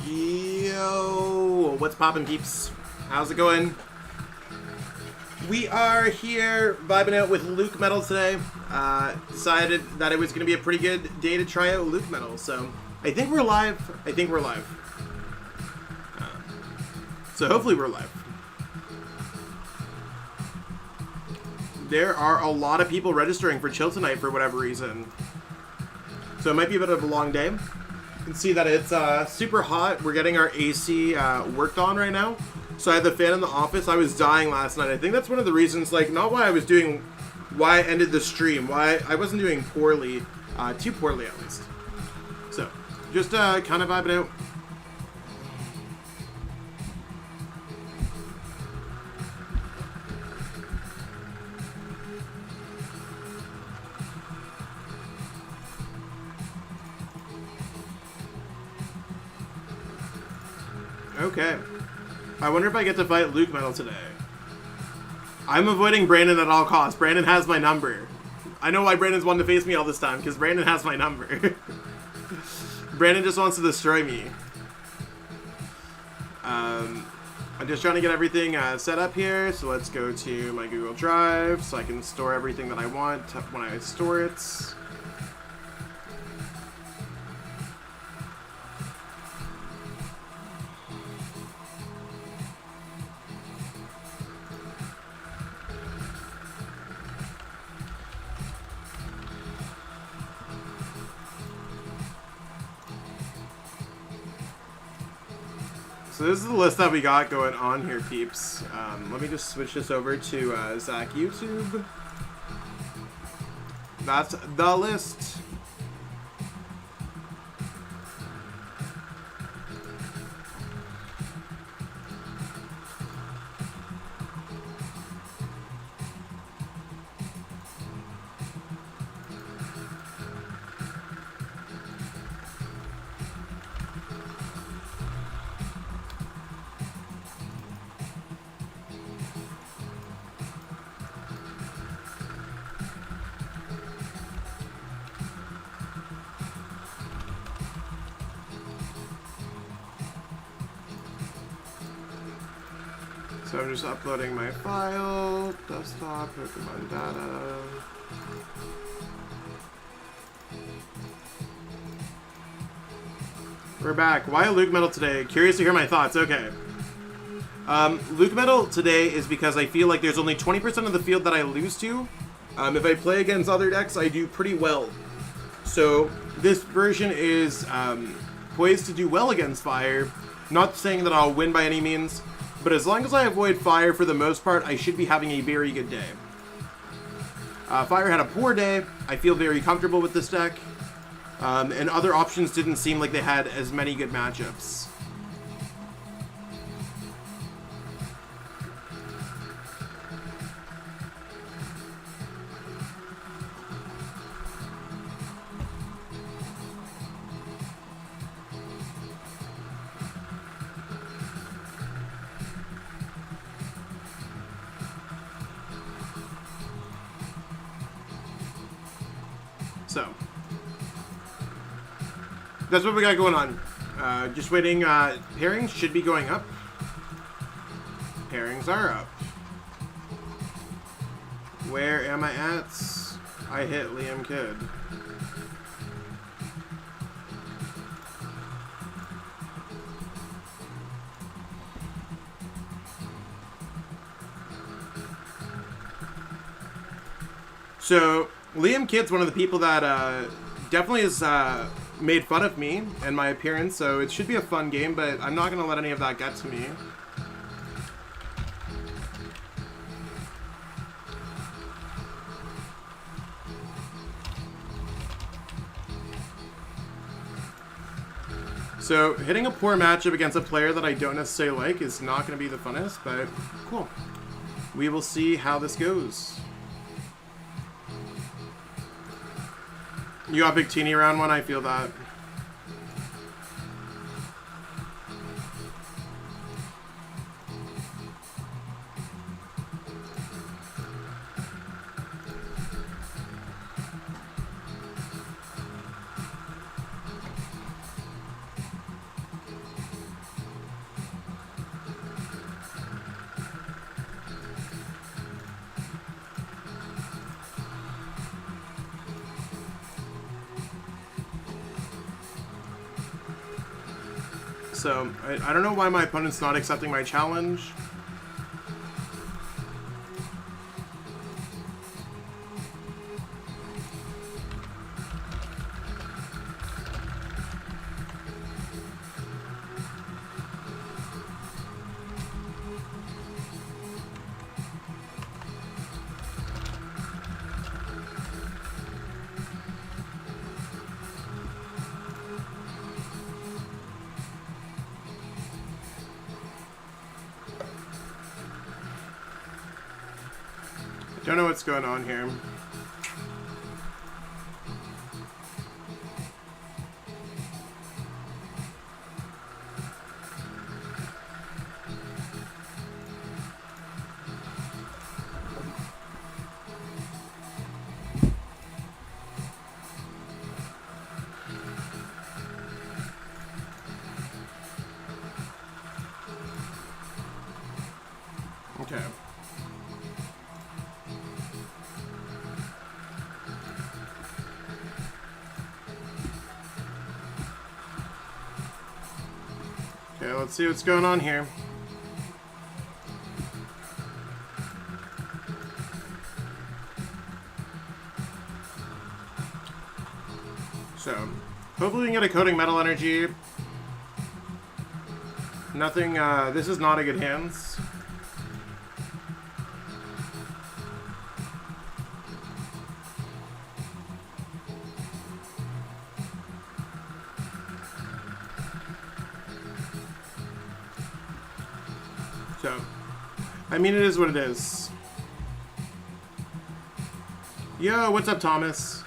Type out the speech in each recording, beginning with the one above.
Yo, what's poppin', peeps? How's it going? We are here vibing out with LucMetal today. Decided that it was going to be a pretty good day to try out LucMetal, so I think we're live. So hopefully we're live. There are a lot of people registering for Chill tonight for whatever reason. So it might be a bit of a long day. You can see that it's super hot. We're getting our AC worked on right now. So I had the fan in the office. I was dying last night. I think that's one of the reasons, like, not why I ended the stream, why I wasn't doing poorly, too poorly at least. So, just kind of vibing out. Okay. I wonder if I get to fight LucMetal today. I'm avoiding Brandon at all costs. Brandon has my number. I know why Brandon's wanting to face me all this time, because Brandon has my number. Brandon just wants to destroy me. I'm just trying to get everything set up here, so let's go to my Google Drive so I can store everything that I want when I store it. So this is the list that we got going on here, peeps. Let me just switch this over to Zach YouTube. That's the list. So I'm just uploading my file, desktop, Pokemon data. We're back. Why LucMetal today? Curious to hear my thoughts. Okay. LucMetal today is because I feel like there's only 20% of the field that I lose to. If I play against other decks, I do pretty well. So this version is poised to do well against Fire. Not saying that I'll win by any means. But as long as I avoid Fire for the most part, I should be having a very good day. Fire had a poor day. I feel very comfortable with this deck. And other options didn't seem like they had as many good matchups. So, that's what we got going on. Just waiting. Pairings should be going up. Pairings are up. Where am I at? I hit Liam Kidd. So, Liam Kidd's one of the people that definitely has made fun of me and my appearance, so it should be a fun game, but I'm not going to let any of that get to me. So, hitting a poor matchup against a player that I don't necessarily like is not going to be the funnest, but cool. We will see how this goes. You got Big Teeny around one, I feel that. so I don't know why my opponent's not accepting my challenge. Don't know what's going on here. Okay. Okay, let's see what's going on here. So, hopefully we can get a Coating Metal Energy. Nothing, this is not a good hands. So, I mean, it is what it is. Yo, what's up, Thomas?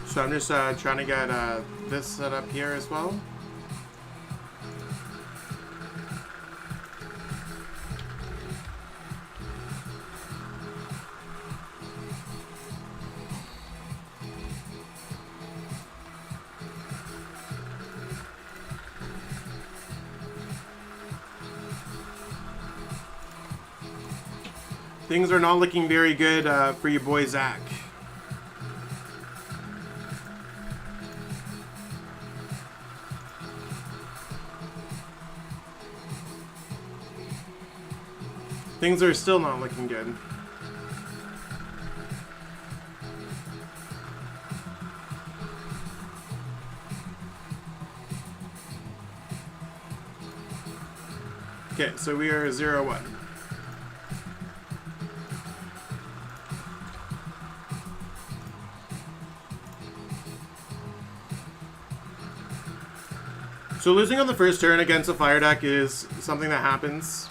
So I'm just trying to get this set up here as well. Things are not looking very good for your boy Zach. Things are still not looking good. Okay, so we are 0-1. So losing on the first turn against a fire deck is something that happens.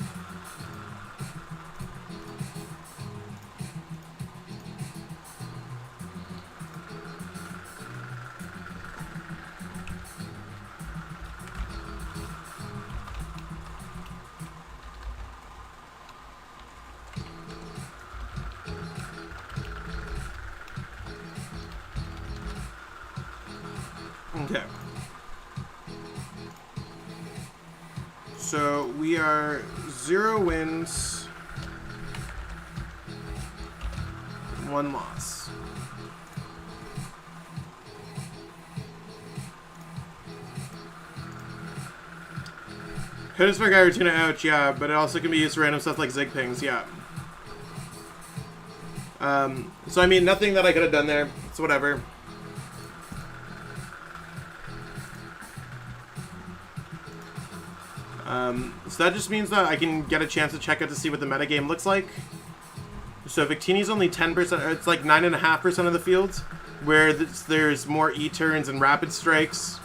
Okay. So we are 0 wins, 1 loss. Could for Giratina, ouch, yeah, but it also can be used for random stuff like Zig Pings, yeah. So I mean, nothing that I could have done there. It's whatever. So that just means that I can get a chance to check out to see what the metagame looks like. So Victini's only 10%, or it's like 9.5% of the field, where there's more E-turns and rapid strikes.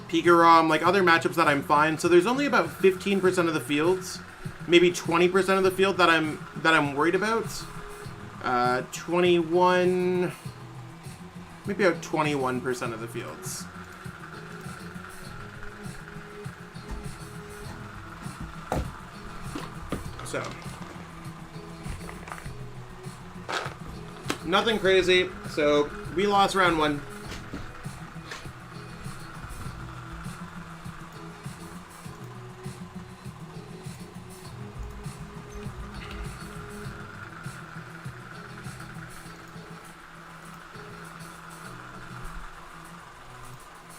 Pikarom, like other matchups that I'm fine. So there's only about 15% of the fields, maybe 20% of the field that I'm worried about. 21, maybe about 21% of the fields. So, nothing crazy. So, we lost round 1.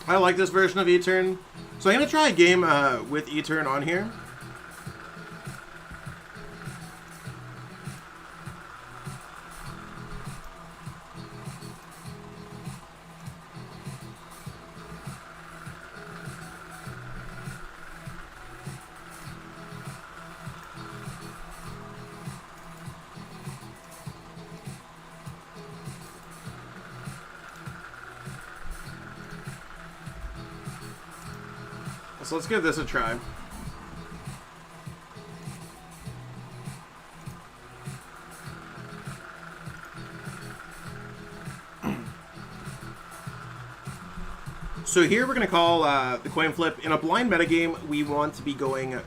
I like this version of E-Turn. So I'm going to try a game with E-Turn on here. So let's give this a try. So here we're going to call the coin flip. In a blind metagame, we want to be going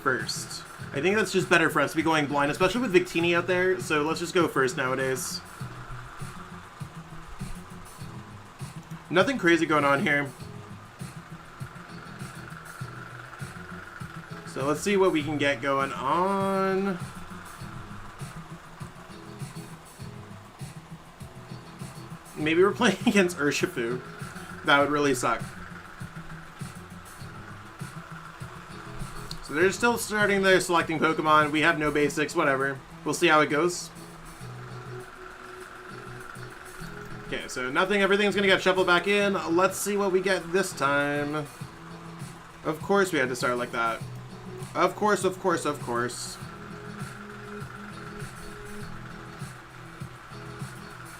first. I think that's just better for us to be going blind, especially with Victini out there. So let's just go first nowadays. Nothing crazy going on here. So let's see what we can get going on. Maybe we're playing against Urshifu. That would really suck. So they're still starting their selecting Pokemon. We have no basics, whatever. We'll see how it goes. Okay, so nothing, everything's gonna get shuffled back in. Let's see what we get this time. Of course we had to start like that. Of course, of course, of course.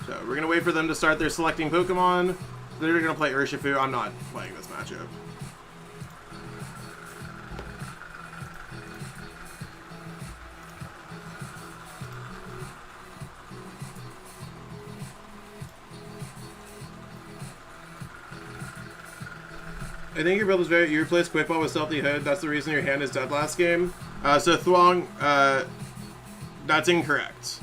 So we're gonna wait for them to start their selecting Pokemon. They're gonna play Urshifu. I'm not playing this matchup. I think your build is very... You replaced Quick Ball with Stealthy Hood. That's the reason your hand is dead last game. So Thuong, that's incorrect.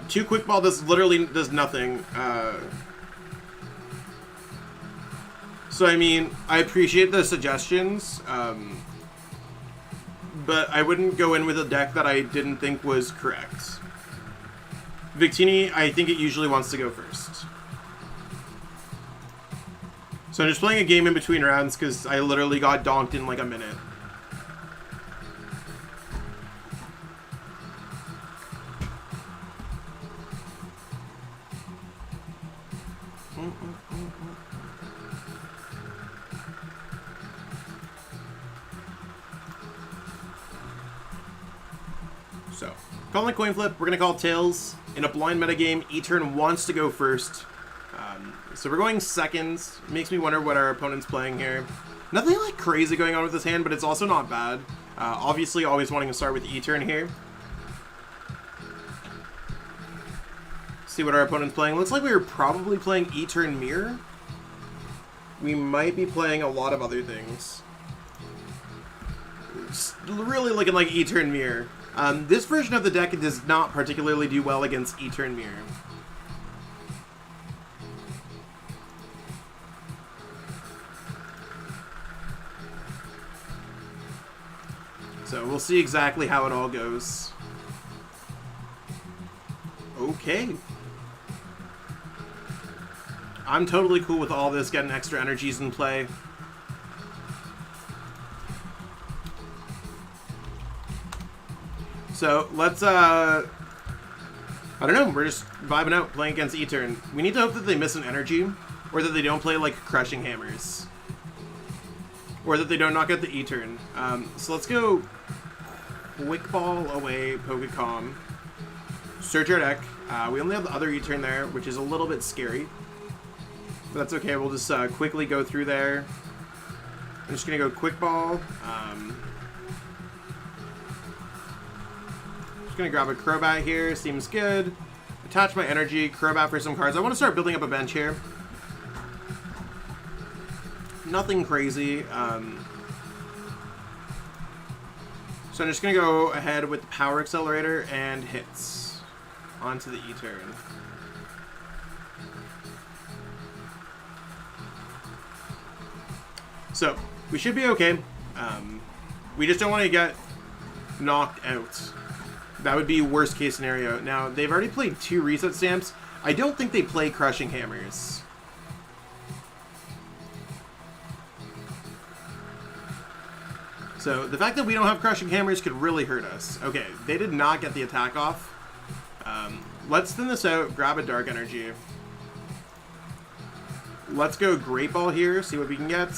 2 Quick Ball literally does nothing. So I mean, I appreciate the suggestions, but I wouldn't go in with a deck that I didn't think was correct. Victini, I think it usually wants to go first. So I'm just playing a game in between rounds because I literally got donked in like a minute. So, calling coin flip, we're going to call Tails. In a blind metagame, E-Turn wants to go first. So we're going seconds. Makes me wonder what our opponent's playing here. Nothing like crazy going on with this hand, but it's also not bad. Obviously, always wanting to start with E-Turn here. See what our opponent's playing. Looks like we were probably playing E-Turn Mirror. We might be playing a lot of other things. It's really looking like E-Turn Mirror. This version of the deck does not particularly do well against E-Turn Mirror. So we'll see exactly how it all goes. Okay. I'm totally cool with all this, getting extra energies in play. So let's, I don't know, we're just vibing out, playing against E-Turn. We need to hope that they miss an energy, or that they don't play like Crushing Hammers. Or that they don't knock out the E-Turn. So let's go Quick Ball away, Pokecom. Search our deck. We only have the other E-Turn there, which is a little bit scary. But that's okay, we'll just quickly go through there. I'm just going to go Quick Ball. Just going to grab a Crobat here, seems good. Attach my energy, Crobat for some cards. I want to start building up a bench here. Nothing crazy. So I'm just going to go ahead with the Power Accelerator and hits onto the E-Turn. So, we should be okay. We just don't want to get knocked out. That would be worst case scenario. Now, they've already played 2 reset stamps. I don't think they play Crushing Hammers. So the fact that we don't have Crushing Hammers could really hurt us. Okay, they did not get the attack off. Let's thin this out, grab a Dark Energy. Let's go Great Ball here, see what we can get.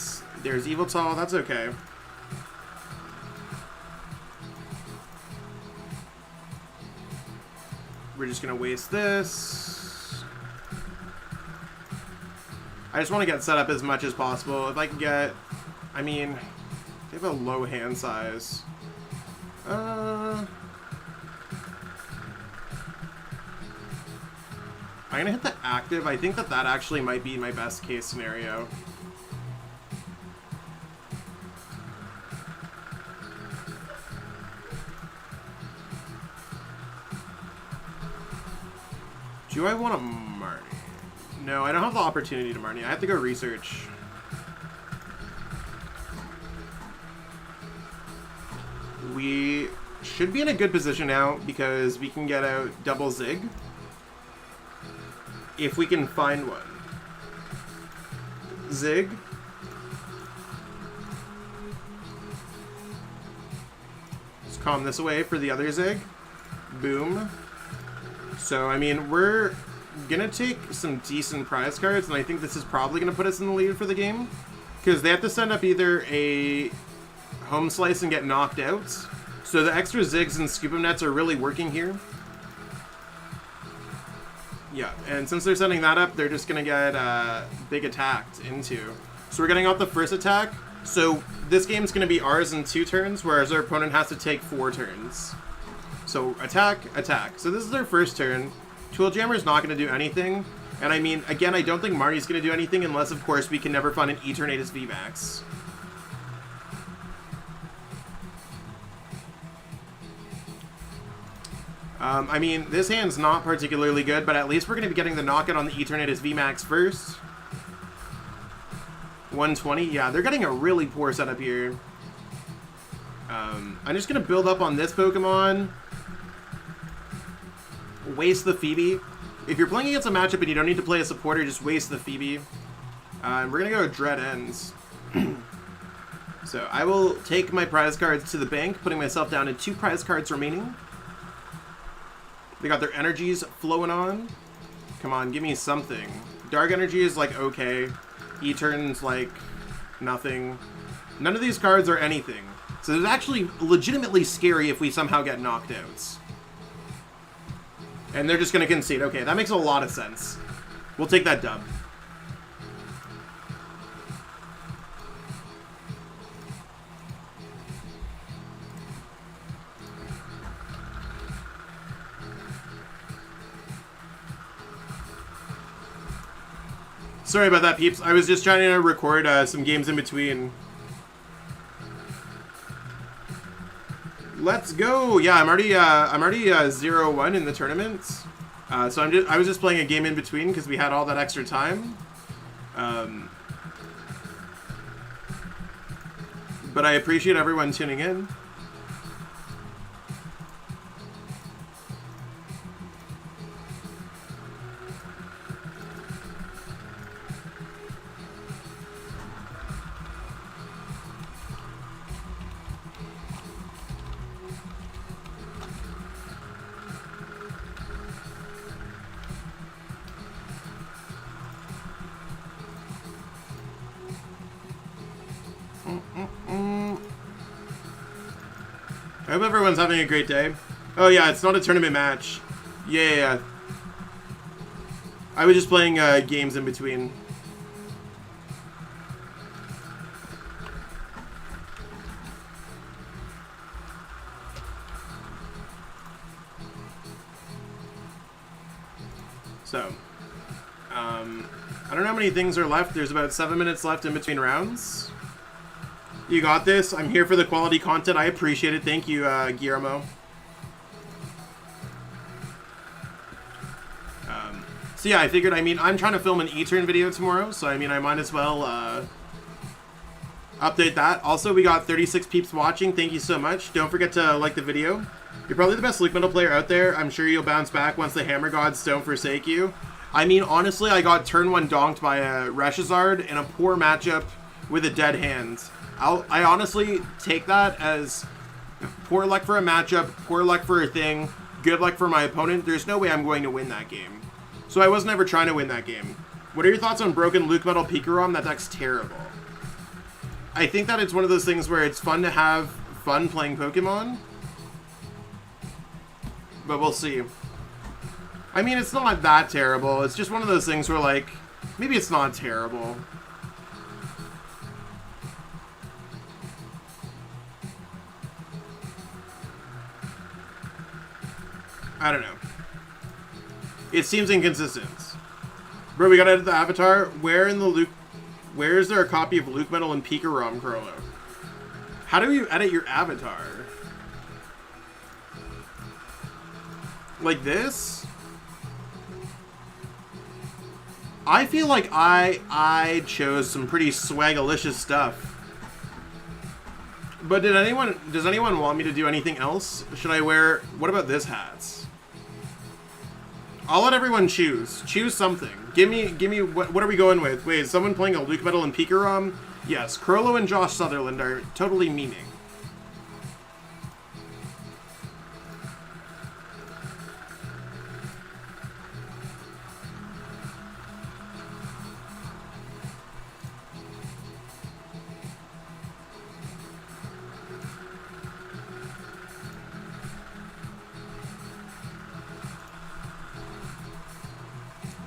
There's Yveltal, that's okay. We're just going to waste this. I just want to get set up as much as possible. If I can get... I mean, they have a low hand size. I'm going to hit the active. I think that that actually might be my best case scenario. Do I want to Marnie? No, I don't have the opportunity to Marnie. I have to go research. We should be in a good position now because we can get out double Zig. If we can find one. Zig. Let's calm this away for the other Zig. Boom. So, I mean, we're going to take some decent prize cards, and I think this is probably going to put us in the lead for the game. Because they have to send up either a home slice and get knocked out. So the extra Zigs and Scoop 'em Nets are really working here. Yeah, and since they're sending that up, they're just going to get big attacked into. So we're getting off the first attack. So this game's going to be ours in 2 turns, whereas our opponent has to take 4 turns. So attack, attack. So this is their first turn. Tool Jammer's not going to do anything. And I mean, again, I don't think Marnie's going to do anything unless, of course, we can never find an Eternatus VMAX. I mean, this hand's not particularly good, but at least we're going to be getting the knockout on the Eternatus VMAX first. 120. Yeah, they're getting a really poor setup here. I'm just going to build up on this Pokemon. Waste the Phoebe. If you're playing against a matchup and you don't need to play a supporter, just waste the Phoebe. We're going to go Dread Ends. So I will take my prize cards to the bank, putting myself down to 2 prize cards remaining. They got their energies flowing on. Come on, give me something. Dark Energy is like okay. E-Turn's like nothing. None of these cards are anything. So it's actually legitimately scary if we somehow get knocked out. And they're just going to concede. Okay, that makes a lot of sense. We'll take that dub. Sorry about that, peeps. I was just trying to record some games in between. Let's go. Yeah, I'm already 0-1 in the tournament. So I was just playing a game in between because we had all that extra time. But I appreciate everyone tuning in. I hope everyone's having a great day. Oh yeah, it's not a tournament match. Yeah. I was just playing games in between. So, I don't know how many things are left. There's about 7 minutes left in between rounds. You got this. I'm here for the quality content. I appreciate it. Thank you, Guillermo. So yeah, I figured, I mean, I'm trying to film an E-Turn video tomorrow, so I mean, I might as well update that. Also, we got 36 peeps watching. Thank you so much. Don't forget to like the video. You're probably the best LucMetal player out there. I'm sure you'll bounce back once the Hammer Gods don't forsake you. I mean, honestly, I got turn 1 donked by a Reshizard in a poor matchup with a dead hand. I honestly take that as poor luck for a matchup, poor luck for a thing, good luck for my opponent. There's no way I'm going to win that game. So I was never trying to win that game. What are your thoughts on broken LucMetal Pikarom? That deck's terrible. I think that it's one of those things where it's fun to have fun playing Pokemon. But we'll see. I mean, it's not that terrible. It's just one of those things where, like, maybe it's not terrible. I don't know. It seems inconsistent. Bro, we gotta edit the avatar. Where is there a copy of LucMetal and Pikarom, Crollo? How do you edit your avatar? Like this? I feel like I chose some pretty swagalicious stuff. But does anyone want me to do anything else? Should I wear, what about this hats? I'll let everyone choose. Choose something. Give me, what are we going with? Wait, is someone playing a LucMetal and Pikarom? Yes, Crollo and Josh Sutherland are totally meaning.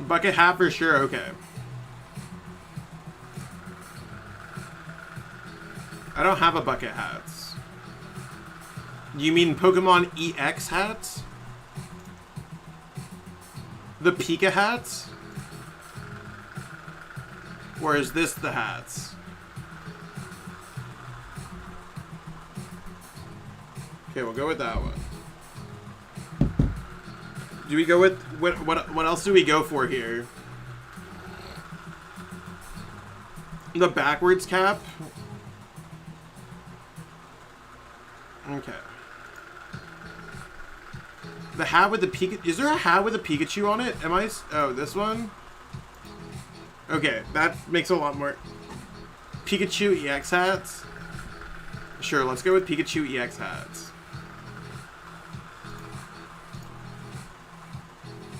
Bucket hat for sure, okay. I don't have a bucket hats. You mean Pokemon EX hats? The Pika hats? Or is this the hats? Okay, we'll go with that one. Do we go with what else do we go for here? The backwards cap? Okay. The hat with the Pikachu. Is there a hat with a Pikachu on it? Am I? Oh, this one? Okay, that makes a lot more. Pikachu EX hats? Sure, let's go with Pikachu EX hats.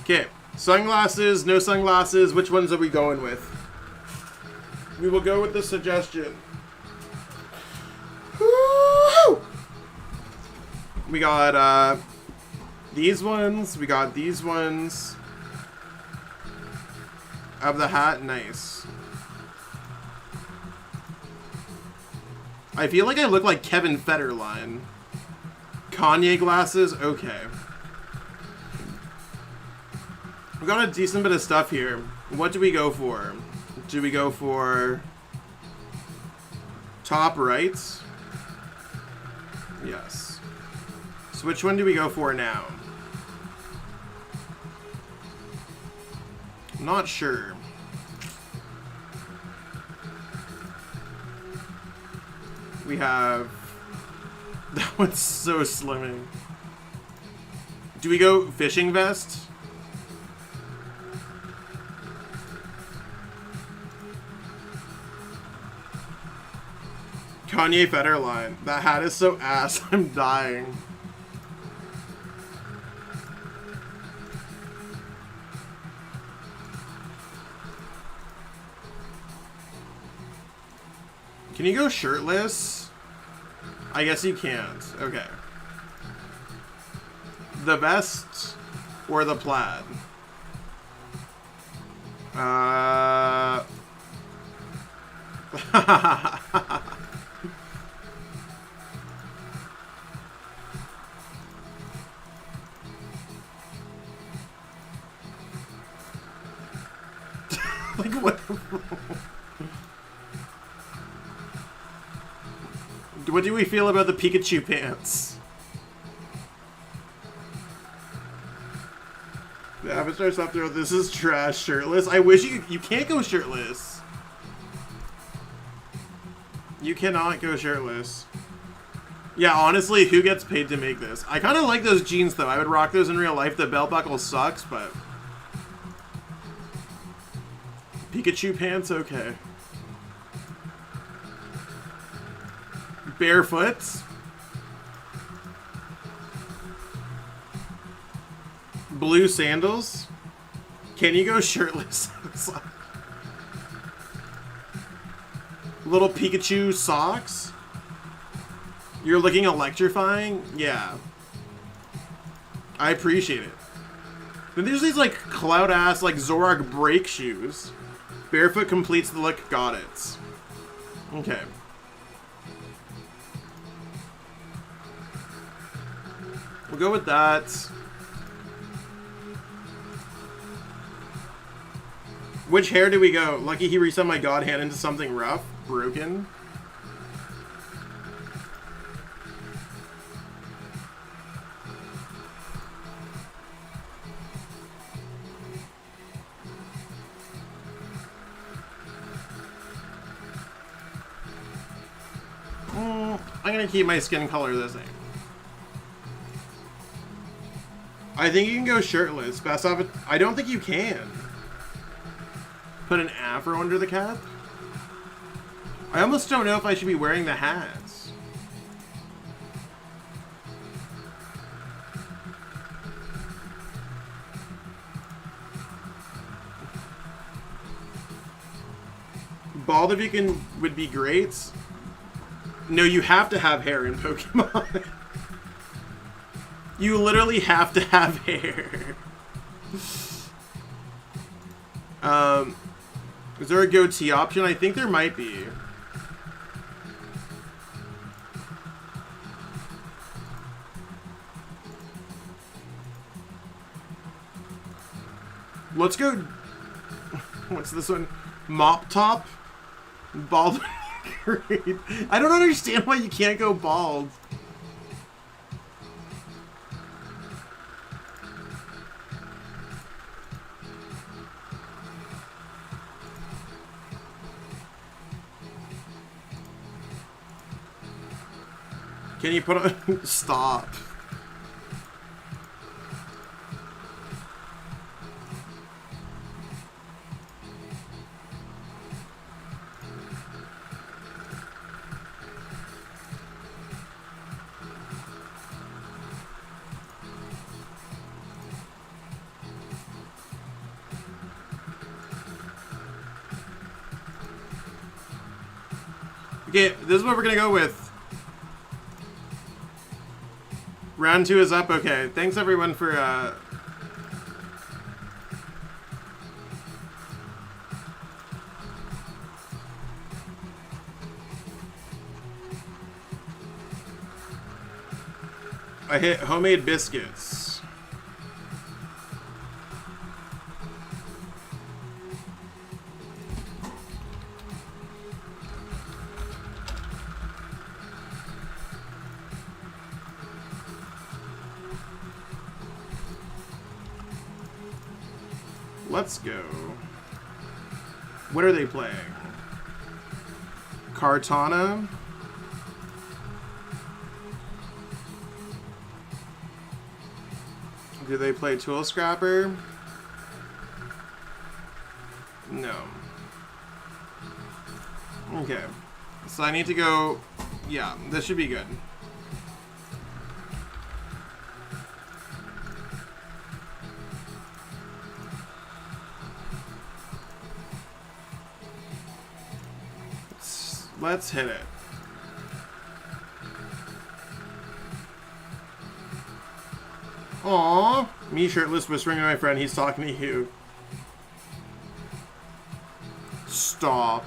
Okay, sunglasses, no sunglasses, which ones are we going with? We will go with the suggestion. Woo! We got these ones, we got these ones. Of the hat, nice. I feel like I look like Kevin Federline. Kanye glasses, okay. We got a decent bit of stuff here. What do we go for? Do we go for top right? Yes. So which one do we go for now? Not sure. We have... That one's so slimming. Do we go fishing vest? Kanye Federline. That hat is so ass. I'm dying. Can you go shirtless? I guess you can't. Okay. The vest or the plaid? Like what? What do we feel about the Pikachu pants? The Avatar stopped there. This is trash. Shirtless. I wish you can't go shirtless. You cannot go shirtless. Yeah, honestly, who gets paid to make this? I kind of like those jeans though. I would rock those in real life. The belt buckle sucks, but Pikachu pants, okay. Barefoot. Blue sandals. Can you go shirtless? Little Pikachu socks. You're looking electrifying? Yeah. I appreciate it. Then there's these like cloud ass like Zoroark break shoes. Barefoot completes the look. Got it. Okay. We'll go with that. Which hair do we go? Lucky he reset my god hand into something rough. Broken. I'm gonna keep my skin color the same. I think you can go shirtless. Best off it. I don't think you can. Put an afro under the cap? I almost don't know if I should be wearing the hats. Bald if you can would be great. No, you have to have hair in Pokemon. You literally have to have hair. Is there a goatee option? I think there might be. Let's go. What's this one? Mop top? Bald. Great. I don't understand why you can't go bald. Can you put on... Stop. Okay, this is what we're gonna go with. Round 2 is up. Okay, thanks everyone for I hit homemade biscuits. Let's go. What are they playing? Kartana. Do they play Tool Scrapper? No. Okay. So I need to go... Yeah, this should be good. Let's hit it. Aww. Me shirtless whispering to my friend, he's talking to you. Stop.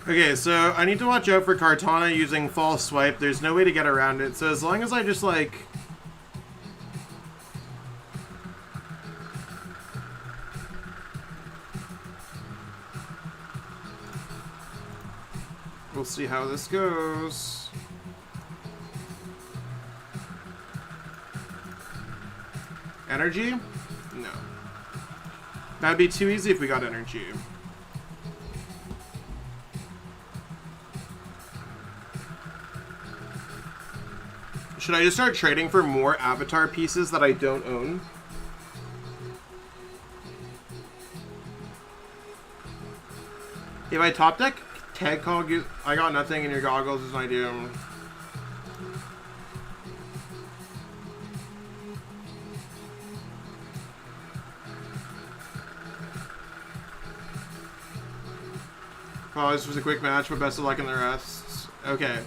Okay, so I need to watch out for Kartana using false swipe. There's no way to get around it. So as long as I just like... We'll see how this goes. Energy? No. That'd be too easy if we got energy. Should I just start trading for more avatar pieces that I don't own? If I top deck tag call, I got nothing in your goggles is an idea. Oh, this was a quick match, but best of luck in the rest. Okay.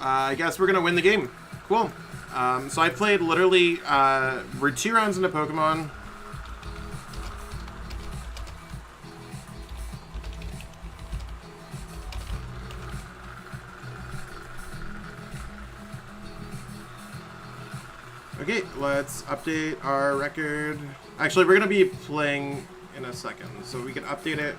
I guess we're gonna win the game. Cool. So I played literally, we're 2 rounds into Pokemon. Okay, let's update our record. Actually, we're gonna be playing in a second, so we can update it.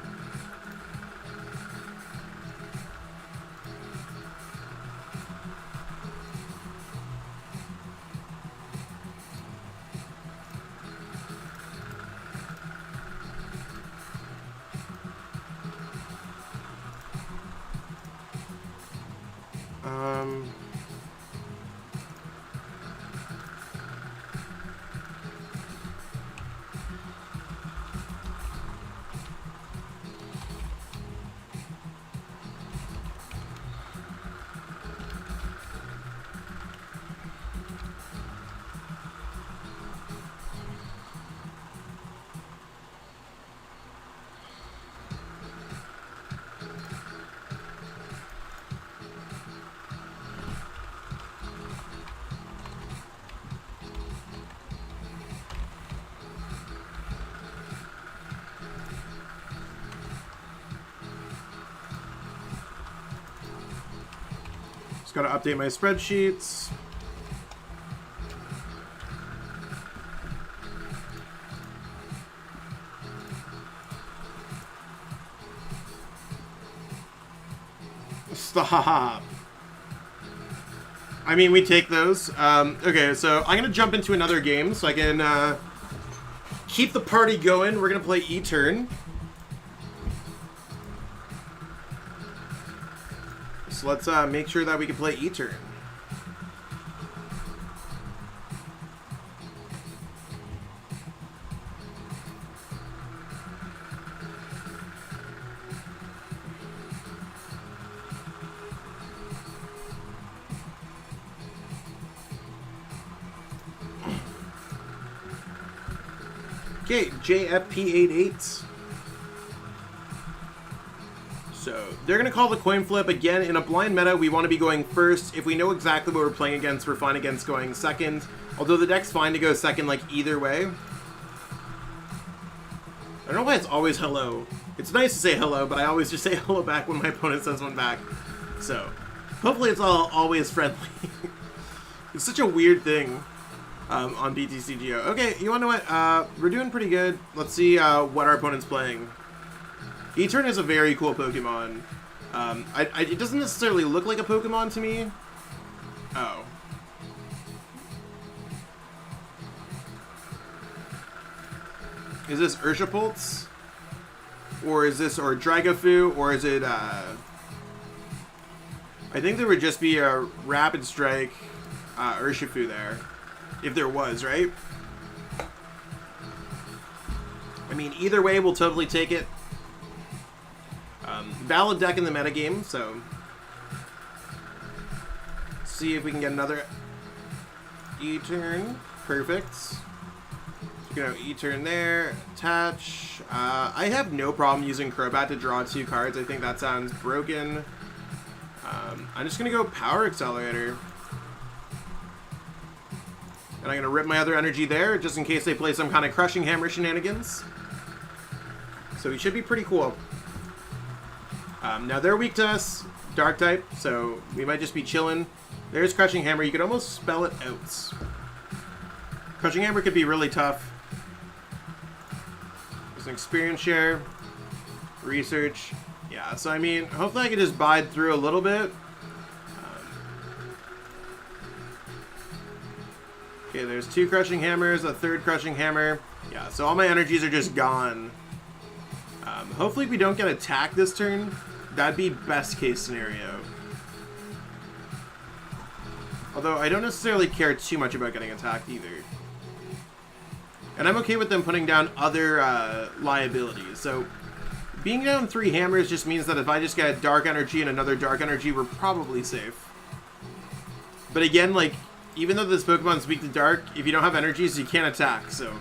Just gotta update my spreadsheets. Stop. I mean, we take those. Okay, so I'm gonna jump into another game so I can keep the party going. We're gonna play E-Turn. So let's make sure that we can play E-Turn. Okay, JFP88. So they're going to call the coin flip again. In a blind meta, we want to be going first. If we know exactly what we're playing against, we're fine against going second. Although the deck's fine to go second, like, either way. I don't know why it's always hello. It's nice to say hello, but I always just say hello back when my opponent says one back. So, hopefully it's always friendly. It's such a weird thing on PTCGO. Okay, you want to know what? We're doing pretty good. Let's see what our opponent's playing. E-Turn is a very cool Pokemon. It doesn't necessarily look like a Pokemon to me. Oh. Is this Urshapulse? Or is this, or Dragafoo? Or is it, I think there would just be a Rapid Strike Urshifu there. If there was, right? I mean, either way, we'll totally take it. Valid deck in the metagame, so see if we can get another E-Turn. Perfect. You know, E-Turn there, attach. I have no problem using Crobat to draw 2 cards. I think that sounds broken. I'm just gonna go Power Accelerator. And I'm gonna rip my other energy there, just in case they play some kind of Crushing Hammer shenanigans. So he should be pretty cool. Now they're weak to us, Dark type, so we might just be chilling. There's Crushing Hammer. You could almost spell it out. Crushing Hammer could be really tough. There's an experience share, research. Yeah, so I mean, hopefully I can just bide through a little bit. Okay, there's 2 Crushing Hammers, a 3rd Crushing Hammer. Yeah, so all my energies are just gone. Hopefully we don't get attacked this turn. That'd be best case scenario. Although I don't necessarily care too much about getting attacked either. And I'm okay with them putting down other liabilities. So being down 3 hammers just means that if I just get Dark Energy and another Dark Energy, we're probably safe. But again, like, even though this Pokemon's weak to Dark, if you don't have energies, you can't attack, so...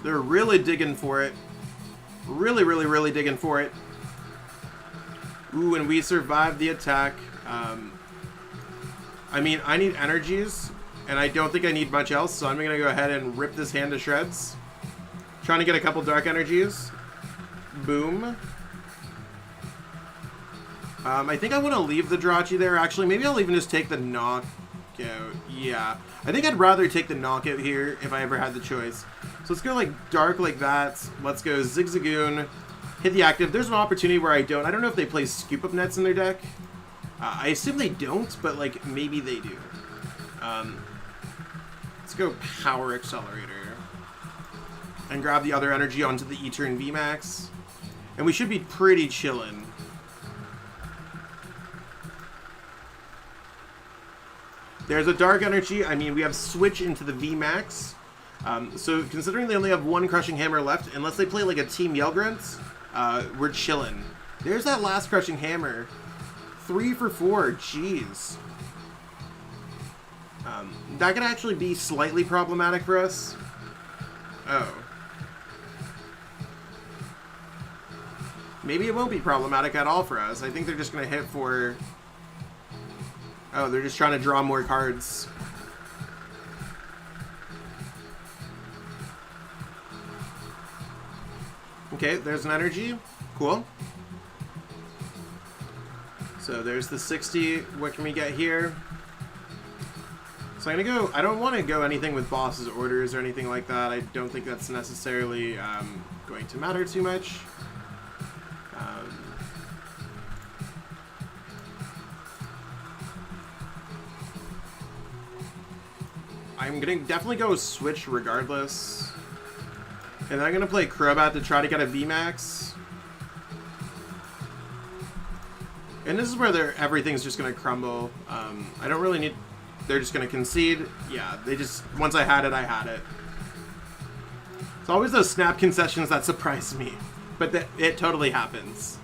They're really digging for it. Really, really, really digging for it. Ooh, and we survived the attack. I mean, I need energies, and I don't think I need much else, so I'm going to go ahead and rip this hand to shreds. Trying to get a couple Dark Energies. Boom. I think I want to leave the Jirachi there, actually. Maybe I'll even just take the knockout. Yeah. I think I'd rather take the knockout here if I ever had the choice. So let's go, like, Dark like that. Let's go Zigzagoon. Hit the active. There's an opportunity where I don't. I don't know if they play Scoop Up Nets in their deck. I assume they don't, but, like, maybe they do. Let's go Power Accelerator. And grab the other energy onto the E-Turn VMAX. And we should be pretty chillin'. There's a Dark Energy. I mean, we have Switch into the VMAX. So considering they only have 1 Crushing Hammer left, unless they play like a Team Yellgrunt, we're chillin'. There's that last Crushing Hammer. 3 for 4. Jeez. That could actually be slightly problematic for us. Oh. Maybe it won't be problematic at all for us. I think they're just going to hit for... Oh, they're just trying to draw more cards. Okay, there's an energy. Cool. So there's the 60. What can we get here? So I'm going to go... I don't want to go anything with boss's orders or anything like that. I don't think that's necessarily going to matter too much. I'm going to definitely go Switch regardless. And then I'm going to play Crobat to try to get a VMAX. And this is where everything's just going to crumble. I don't really need... They're just going to concede. Yeah, they just... Once I had it, I had it. It's always those snap concessions that surprise me. But it totally happens.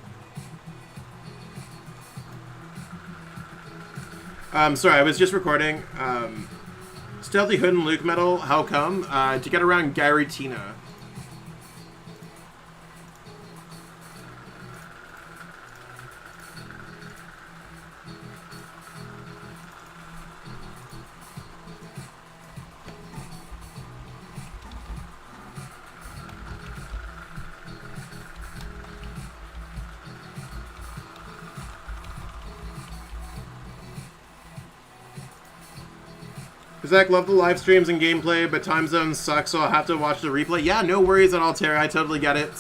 Sorry, I was just recording. Stealthy Hood and LucMetal, how come? To get around Giratina. Zach, love the live streams and gameplay, but time zones suck, so I'll have to watch the replay. Yeah, no worries at all, Terry. I totally get it.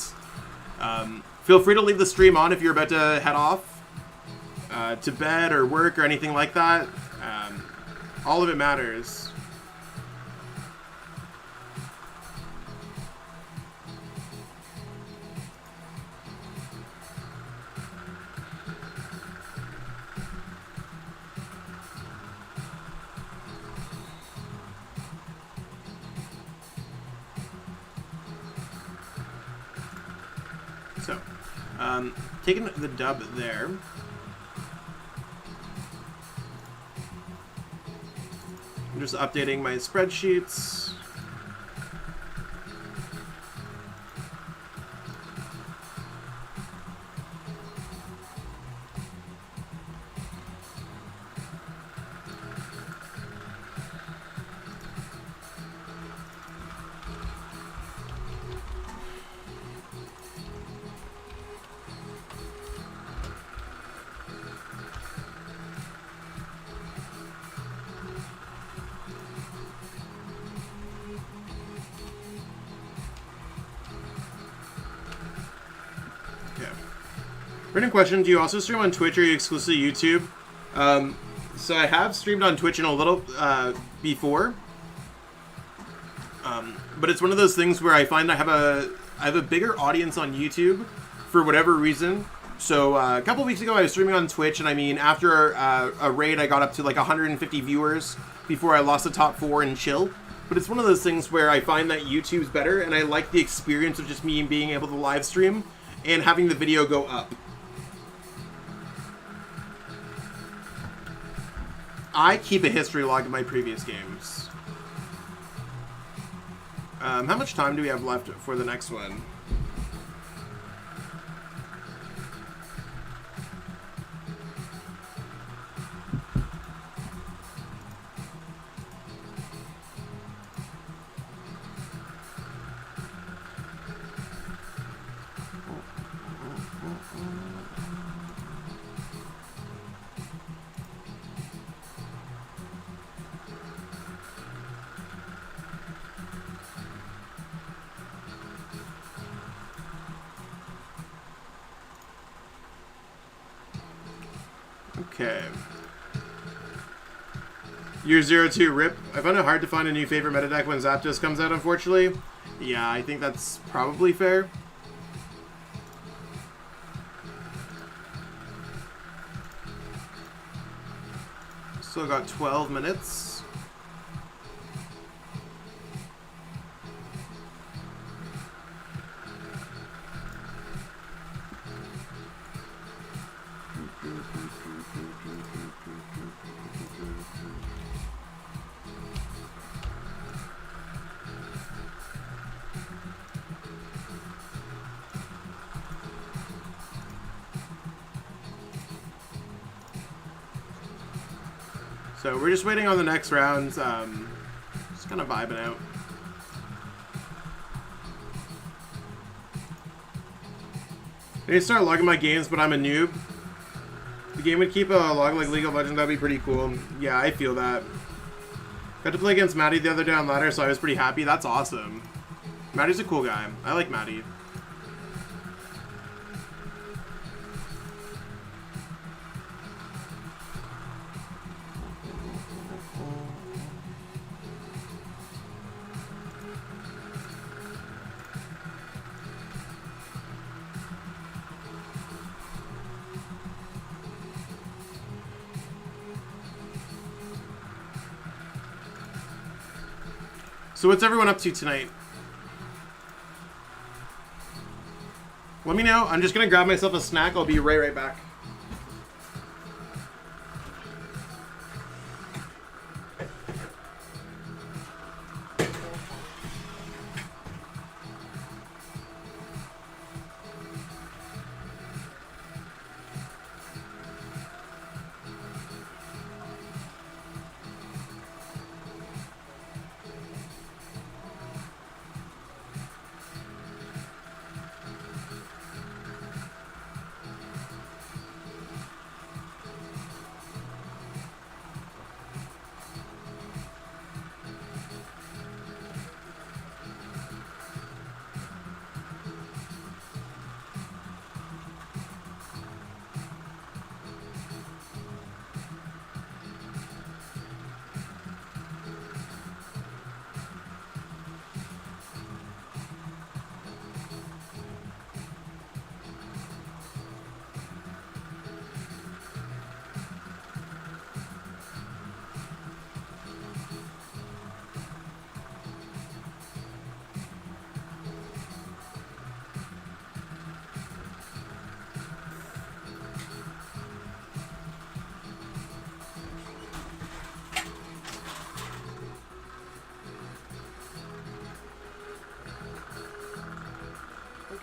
Feel free to leave the stream on if you're about to head off to bed or work or anything like that. All of it matters. So, taking the dub there. I'm just updating my spreadsheets. Written question, do you also stream on Twitch or are you exclusively YouTube? So I have streamed on Twitch in a little before. But it's one of those things where I find I have a bigger audience on YouTube for whatever reason. So a couple weeks ago, I was streaming on Twitch, and I mean, after a raid, I got up to like 150 viewers before I lost the top 4 in chill. But it's one of those things where I find that YouTube's better, and I like the experience of just me being able to live stream and having the video go up. I keep a history log of my previous games. How much time do we have left for the next one? Okay. Year 02 rip. I found it hard to find a new favorite meta deck when Zapdos comes out, unfortunately. Yeah, I think that's probably fair. Still got 12 minutes. So we're just waiting on the next round. Just kind of vibing out. I need to start logging my games, but I'm a noob. The game would keep a log like League of Legends, that'd be pretty cool. Yeah, I feel that. Got to play against Maddie the other day on ladder, so I was pretty happy. That's awesome. Maddie's a cool guy. I like Maddie. So what's everyone up to tonight? Let me know. I'm just gonna grab myself a snack. I'll be right back.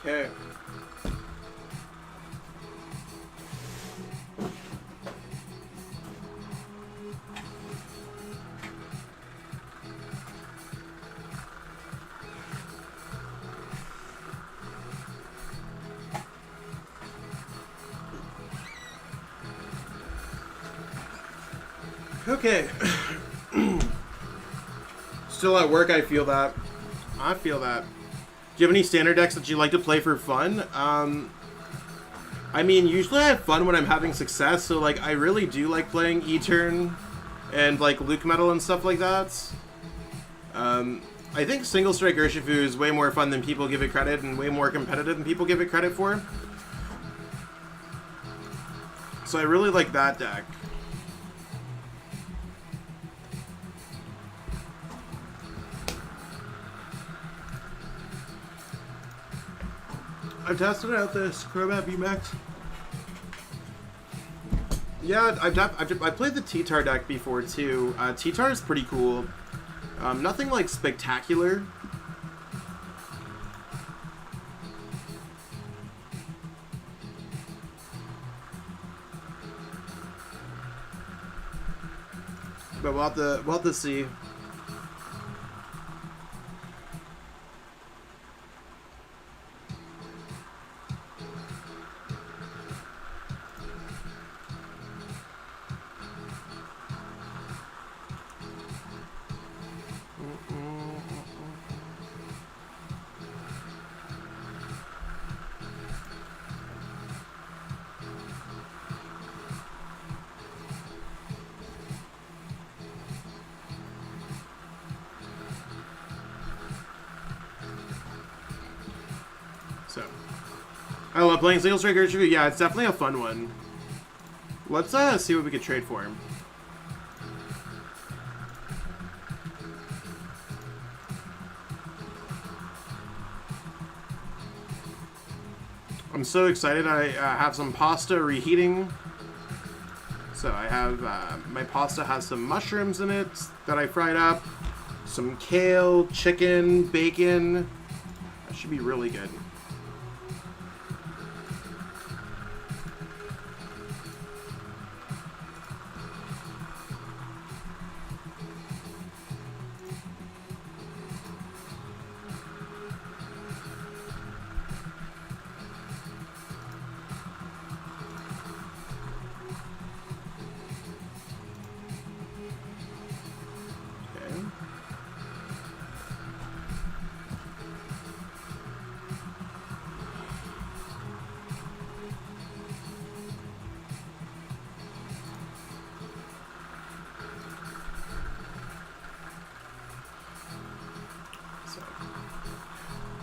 Okay. Okay. Still at work, I feel that. I feel that. Do you have any standard decks that you like to play for fun? I mean, usually I have fun when I'm having success, so like I really do like playing E-Turn and like LucMetal and stuff like that. I think Single Strike Urshifu is way more fun than people give it credit and way more competitive than people give it credit for. So I really like that deck. I've tested out this Crobat VMAX. Yeah, I've played the T-Tar deck before too. T-Tar is pretty cool. Nothing like spectacular. But we'll have to see. So, I love playing Single Strike Urshifu. Yeah, it's definitely a fun one. Let's see what we could trade for him. I'm so excited. I have some pasta reheating. So I have, my pasta has some mushrooms in it that I fried up. Some kale, chicken, bacon. That should be really good.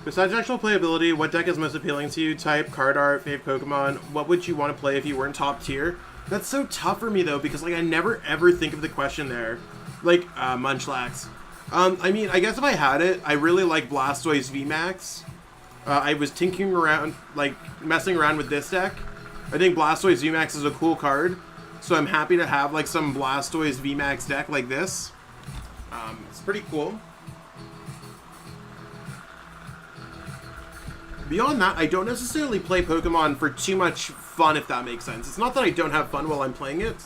Besides actual playability, what deck is most appealing to you? Type, card art, fave Pokemon. What would you want to play if you weren't top tier? That's so tough for me though, because like I never ever think of the question there. Like Munchlax. I mean, I guess if I had it, I really like Blastoise VMAX. I was tinkering around, like messing around with this deck. I think Blastoise VMAX is a cool card, so I'm happy to have like some Blastoise VMAX deck like this. It's pretty cool. Beyond that, I don't necessarily play Pokemon for too much fun, if that makes sense. It's not that I don't have fun while I'm playing it.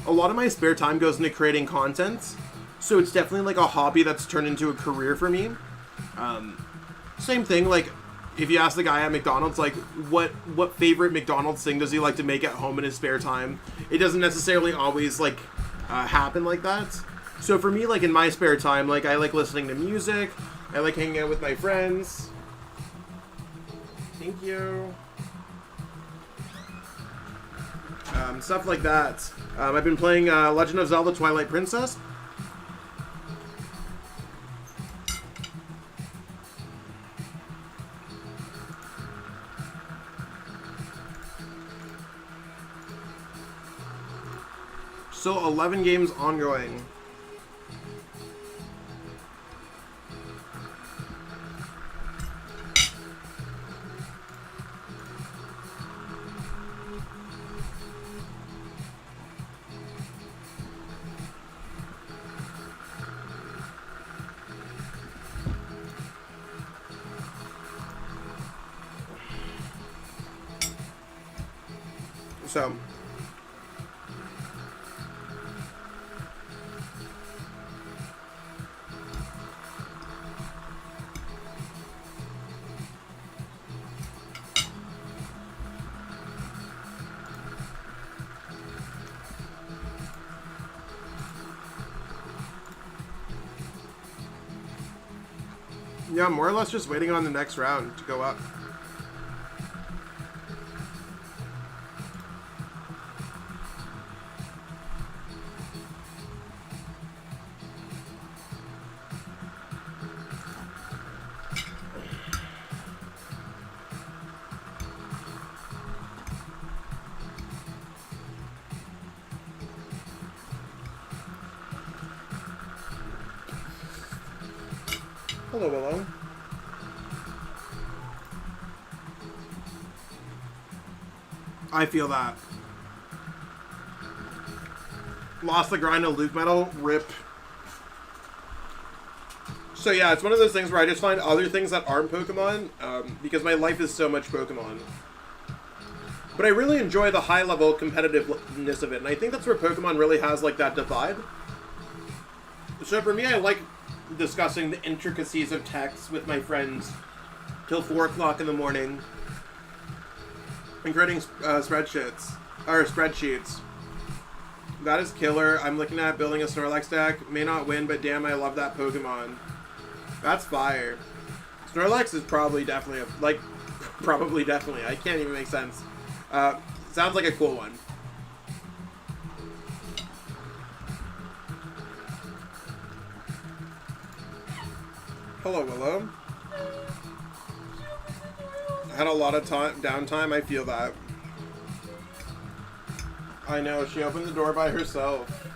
A lot of my spare time goes into creating content, so it's definitely like a hobby that's turned into a career for me. Same thing, like, if you ask the guy at McDonald's, like, what favorite McDonald's thing does he like to make at home in his spare time? It doesn't necessarily always, like, happen like that. So for me, like, in my spare time, like, I like listening to music, I like hanging out with my friends. Thank you. Stuff like that. I've been playing Legend of Zelda Twilight Princess. Still 11 games ongoing. So, yeah, more or less just waiting on the next round to go up. Hello, Willow. I feel that. Lost the grind of LucMetal. Rip. So yeah, it's one of those things where I just find other things that aren't Pokemon, because my life is so much Pokemon. But I really enjoy the high-level competitiveness of it, and I think that's where Pokemon really has, like, that divide. So for me, I like discussing the intricacies of text with my friends till 4 o'clock in the morning and creating spreadsheets. That is killer. I'm looking at building a Snorlax deck. May not win, but damn, I love that Pokemon. That's fire. Snorlax is probably definitely probably definitely. I can't even make sense. Sounds like a cool one. Hello, Willow. I had a lot of downtime. I feel that. I know. She opened the door by herself.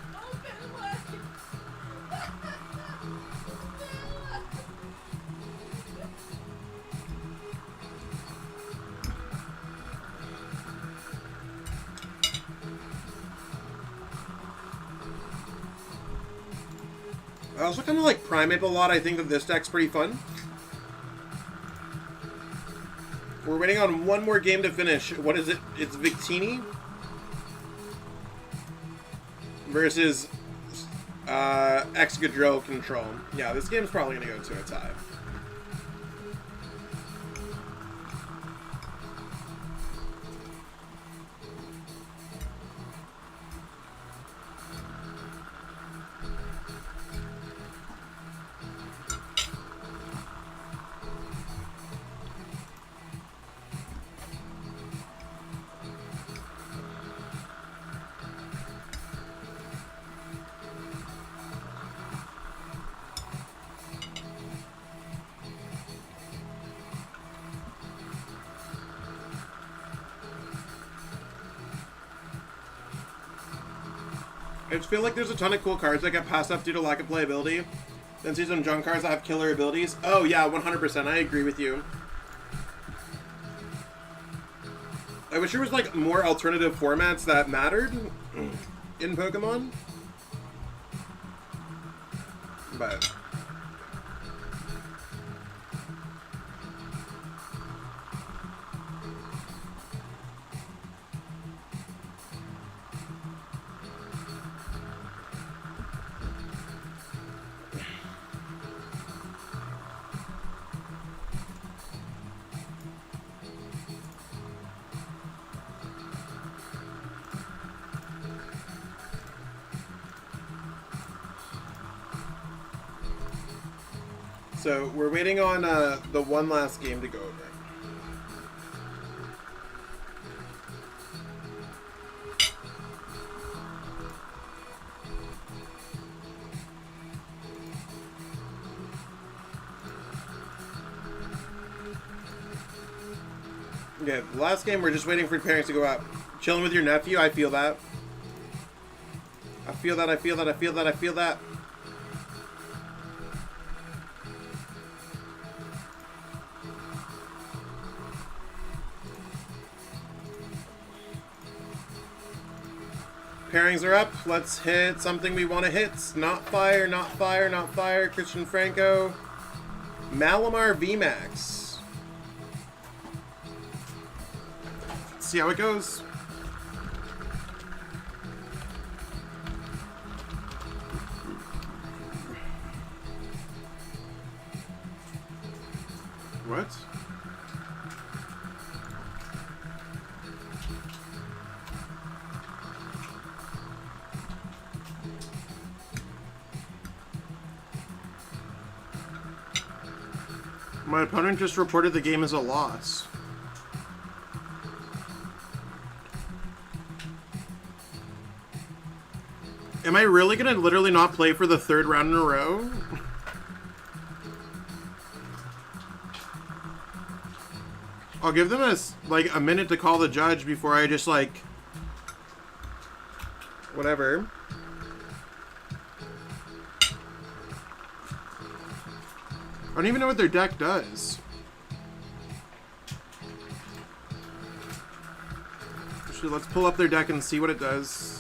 I also kind of like Primeape a lot. I think that this deck's pretty fun. We're waiting on one more game to finish. What is it? It's Victini versus Excadrill Control. Yeah, this game's probably going to go to a tie. I just feel like there's a ton of cool cards that get passed up due to lack of playability. Then see some junk cards that have killer abilities. Oh yeah, 100%. I agree with you. I wish there was like more alternative formats that mattered in Pokemon. But so we're waiting on the one last game to go over. Okay, the last game we're just waiting for pairings to go up. Chilling with your nephew, I feel that. I feel that, I feel that, I feel that, I feel that. Pairings are up. Let's hit something we want to hit. Not fire, not fire, not fire. Christian Franco. Malamar VMAX. Let's see how it goes. What? My opponent just reported the game as a loss. Am I really gonna literally not play for the third round in a row? I'll give them a minute to call the judge before I just like whatever. don't even know what their deck does. Actually, let's pull up their deck and see what it does.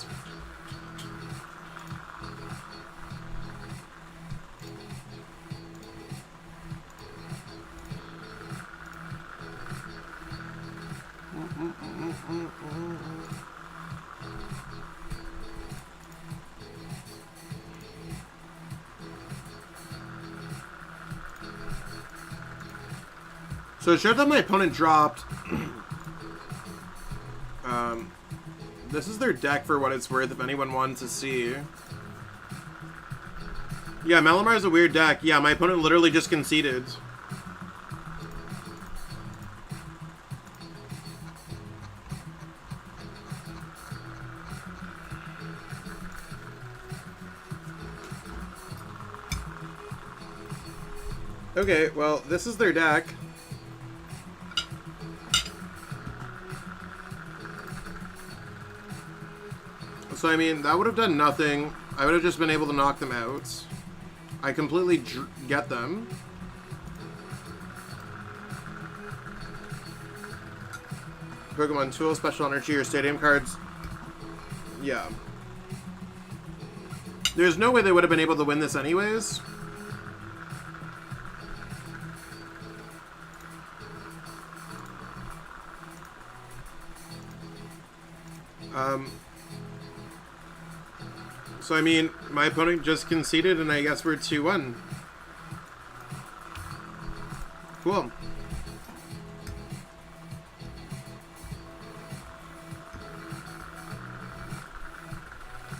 So it showed that my opponent dropped. This is their deck for what it's worth if anyone wants to see. Yeah, Malamar is a weird deck. Yeah, my opponent literally just conceded. Okay, well, this is their deck. So, I mean, that would have done nothing. I would have just been able to knock them out. I completely get them. Pokemon Tool, Special Energy, or Stadium cards. Yeah. There's no way they would have been able to win this anyways. So, I mean, my opponent just conceded, and I guess we're 2-1. Cool.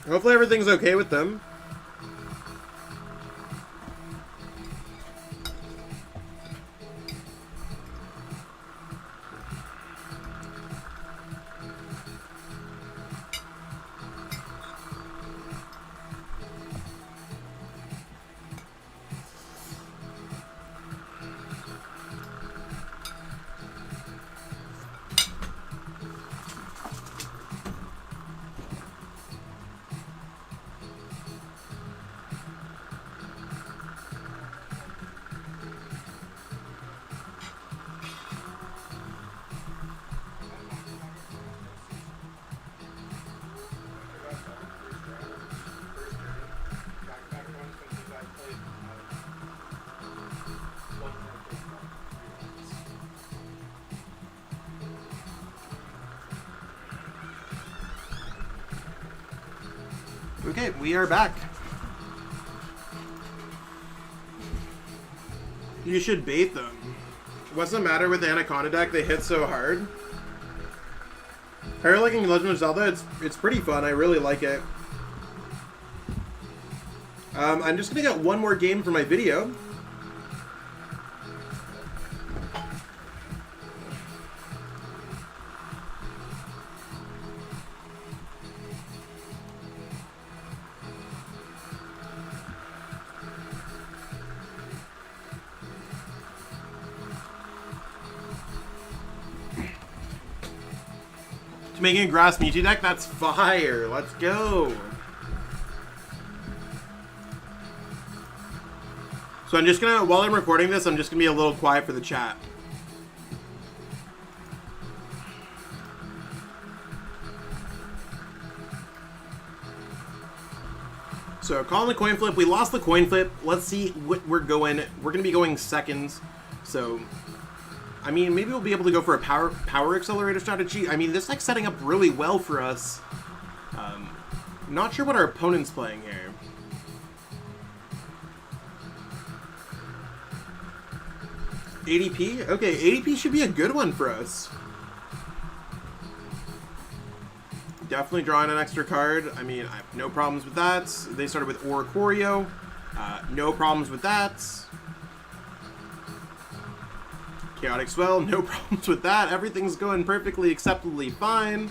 Hopefully everything's okay with them. Okay, we are back. You should bait them. What's the matter with the Anaconda deck? They hit so hard. Are you liking Legend of Zelda? It's pretty fun. I really like it. I'm just gonna get one more game for my video. Making a grass Mewtwo deck? That's fire. Let's go. So I'm just gonna, while I'm recording this, I'm just gonna be a little quiet for the chat. So calling the coin flip. We lost the coin flip. Let's see what we're going. We're gonna be going seconds. So I mean, maybe we'll be able to go for a power accelerator strategy. I mean, this deck's setting up really well for us. Not sure what our opponent's playing here. ADP? Okay, ADP should be a good one for us. Definitely drawing an extra card. I mean, I have no problems with that. They started with Oricorio. No problems with that. Chaotic Swell, no problems with that. Everything's going perfectly acceptably fine.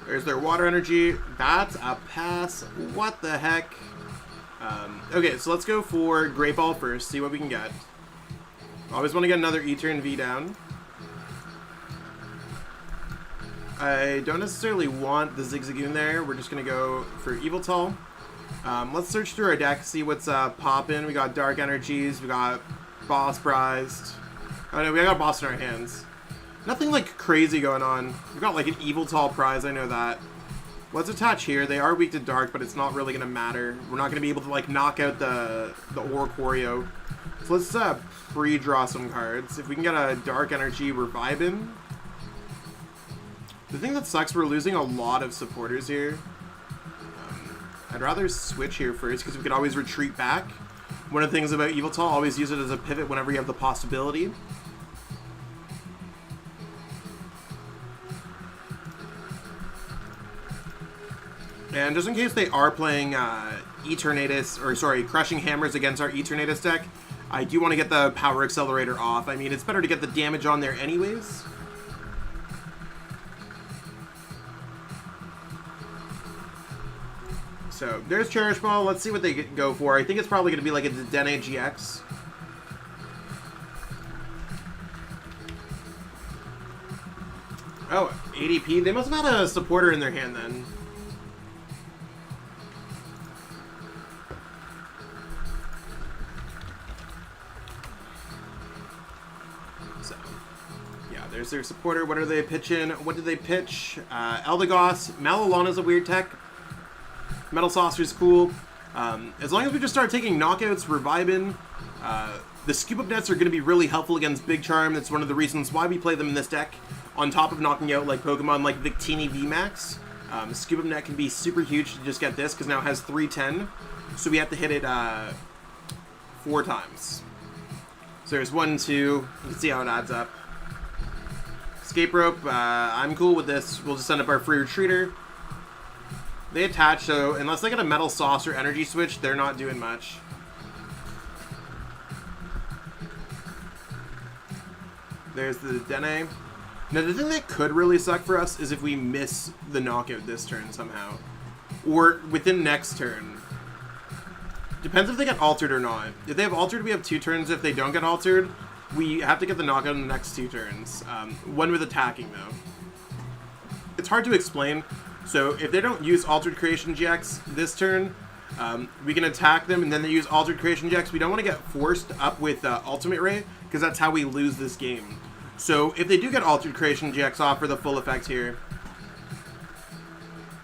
There's their water energy. That's a pass. What the heck? Okay, so let's go for Great Ball first, see what we can get. Always want to get another E-Turn V down. I don't necessarily want the Zigzagoon there. We're just going to go for Yveltal. Let's search through our deck, see what's popping. We got Dark Energies, we got Boss Prized. Oh no, we got Boss in our hands. Nothing like crazy going on. We've got like an Evil Tall Prize, I know that. Let's attach here. They are weak to Dark, but it's not really going to matter. We're not going to be able to like knock out the Oricorio. So let's pre-draw some cards. If we can get a Dark Energy, we're vibing. The thing that sucks, we're losing a lot of supporters here. I'd rather switch here first, because we can always retreat back. One of the things about Evil Tall, always use it as a pivot whenever you have the possibility. And just in case they are playing Crushing Hammers against our Eternatus deck, I do want to get the Power Accelerator off. I mean, it's better to get the damage on there anyways. So, there's Cherish Ball. Let's see what they go for. I think it's probably going to be like a Melmetal-GX. Oh, ADP. They must have had a supporter in their hand then. So, yeah, there's their supporter. What are they pitching? What did they pitch? Eldegoss. Mallow Lana's a weird tech. Metal Saucer is cool. As long as we just start taking knockouts, we're vibing. The Scoop Up Nets are going to be really helpful against Big Charm. That's one of the reasons why we play them in this deck. On top of knocking out like Pokemon like Victini VMAX, Scoop Up Net can be super huge to just get this, because now it has 310. So we have to hit it 4 times. So there's 1, 2. You can see how it adds up. Escape Rope, I'm cool with this. We'll just send up our free retreater. They attach, so unless they get a Metal Saucer energy switch, they're not doing much. There's the Dene. Now, the thing that could really suck for us is if we miss the knockout this turn somehow. Or within next turn. Depends if they get altered or not. If they have altered, we have 2 turns. If they don't get altered, we have to get the knockout in the next 2 turns. One with attacking, though. It's hard to explain. So if they don't use Altered Creation GX this turn, we can attack them, and then they use Altered Creation GX. We don't want to get forced up with Ultimate Ray, because that's how we lose this game. So if they do get Altered Creation GX off for the full effect here,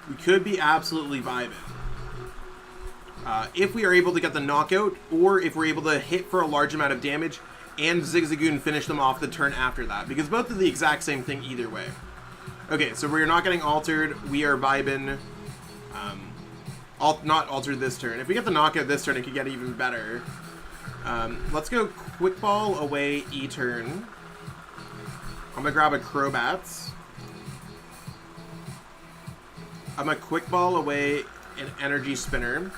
we could be absolutely vibing. If we are able to get the knockout, or if we're able to hit for a large amount of damage, and Zigzagoon finish them off the turn after that, because both are the exact same thing either way. Okay, so we're not getting altered. We are vibing. Not altered this turn. If we get the knockout this turn, it could get even better. Let's go Quick Ball away E-turn. I'm going to grab a Crobats. I'm going to Quick Ball away an Energy Spinner.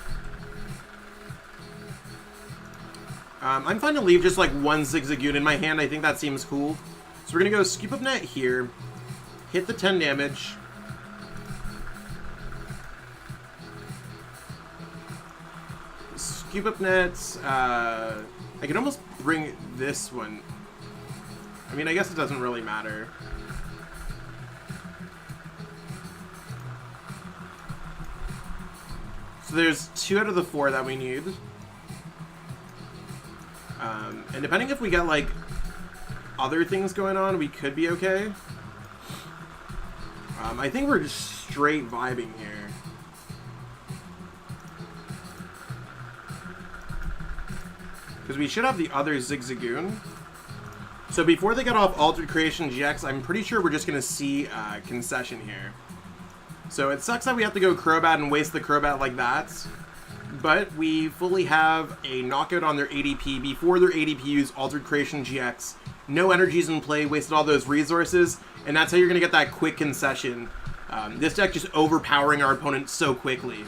I'm fine to leave just like 1 Zigzagoon in my hand. I think that seems cool. So we're going to go Scoop Up Net here. Hit the 10 damage. Scoop Up Nets. I can almost bring this one. I mean, I guess it doesn't really matter. So there's 2 out of the 4 that we need. And depending if we get, like, other things going on, we could be okay. I think we're just straight vibing here. Because we should have the other Zigzagoon. So before they get off Altered Creation GX, I'm pretty sure we're just going to see Concession here. So it sucks that we have to go Crobat and waste the Crobat like that. But we fully have a knockout on their ADP before their ADP used Altered Creation GX. No energies in play, wasted all those resources, and that's how you're going to get that quick concession. This deck just overpowering our opponent so quickly.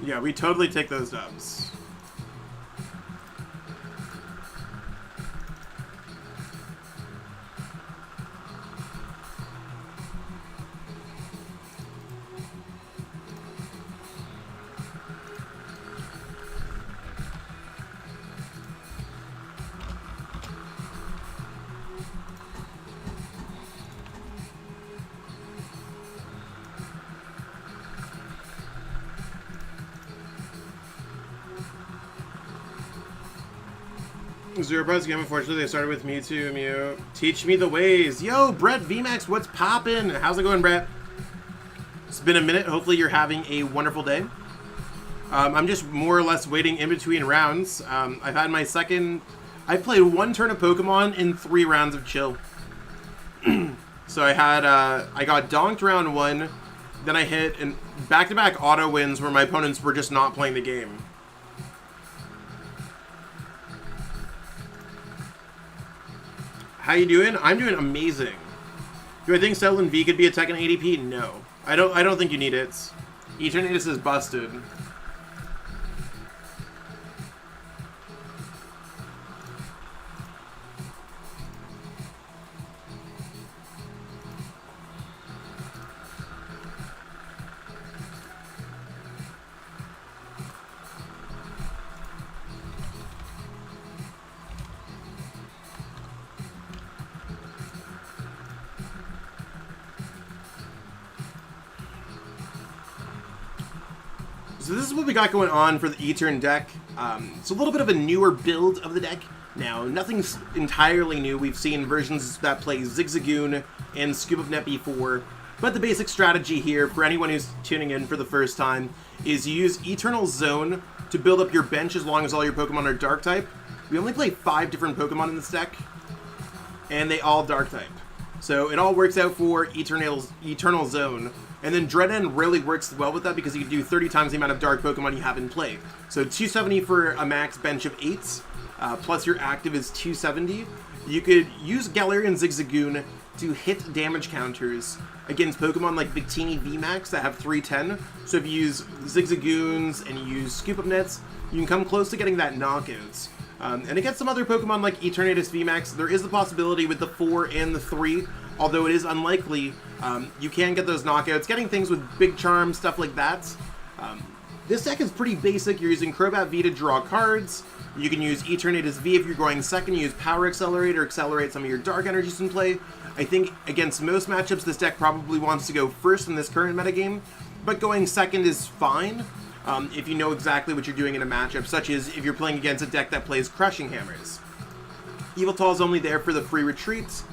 Yeah, we totally take those dubs. Zero Buzz game, unfortunately, they started with Mewtwo, Mew. Teach me the ways. Yo, Brett VMAX, what's poppin'? How's it going, Brett? It's been a minute. Hopefully you're having a wonderful day. I'm just more or less waiting in between rounds. I've had my second... I played one turn of Pokemon in 3 rounds of chill. So I had... I got donked round 1, then I hit and back-to-back auto wins where my opponents were just not playing the game. How you doing? I'm doing amazing. Do I think Stealthy V could be a Tekken ADP? No. I don't think you need it. Eternatus is busted. So this is what we got going on for the E-Turn deck. It's a little bit of a newer build of the deck. Now, nothing's entirely new. We've seen versions that play Zigzagoon and Scoop of Net before. But the basic strategy here, for anyone who's tuning in for the first time, is you use Eternal Zone to build up your bench as long as all your Pokemon are Dark-type. We only play 5 different Pokemon in this deck, and they all Dark-type. So it all works out for Eternal Zone. And then Dread End really works well with that because you can do 30 times the amount of Dark Pokemon you have in play. So 270 for a max bench of 8s, plus your active is 270. You could use Galarian Zigzagoon to hit damage counters against Pokemon like Victini VMAX that have 310. So if you use Zigzagoons and you use Scoop Up Nets, you can come close to getting that knockouts. And against some other Pokemon like Eternatus VMAX, there is the possibility with the 4 and the 3, although it is unlikely, you can get those knockouts, getting things with Big Charm, stuff like that. This deck is pretty basic. You're using Crobat V to draw cards. You can use Eternatus V if you're going second. You use Power Accelerate or accelerate some of your Dark energies in play. I think against most matchups, this deck probably wants to go first in this current metagame, but going second is fine. If you know exactly what you're doing in a matchup, such as if you're playing against a deck that plays Crushing Hammers. Yveltal is only there for the free retreats.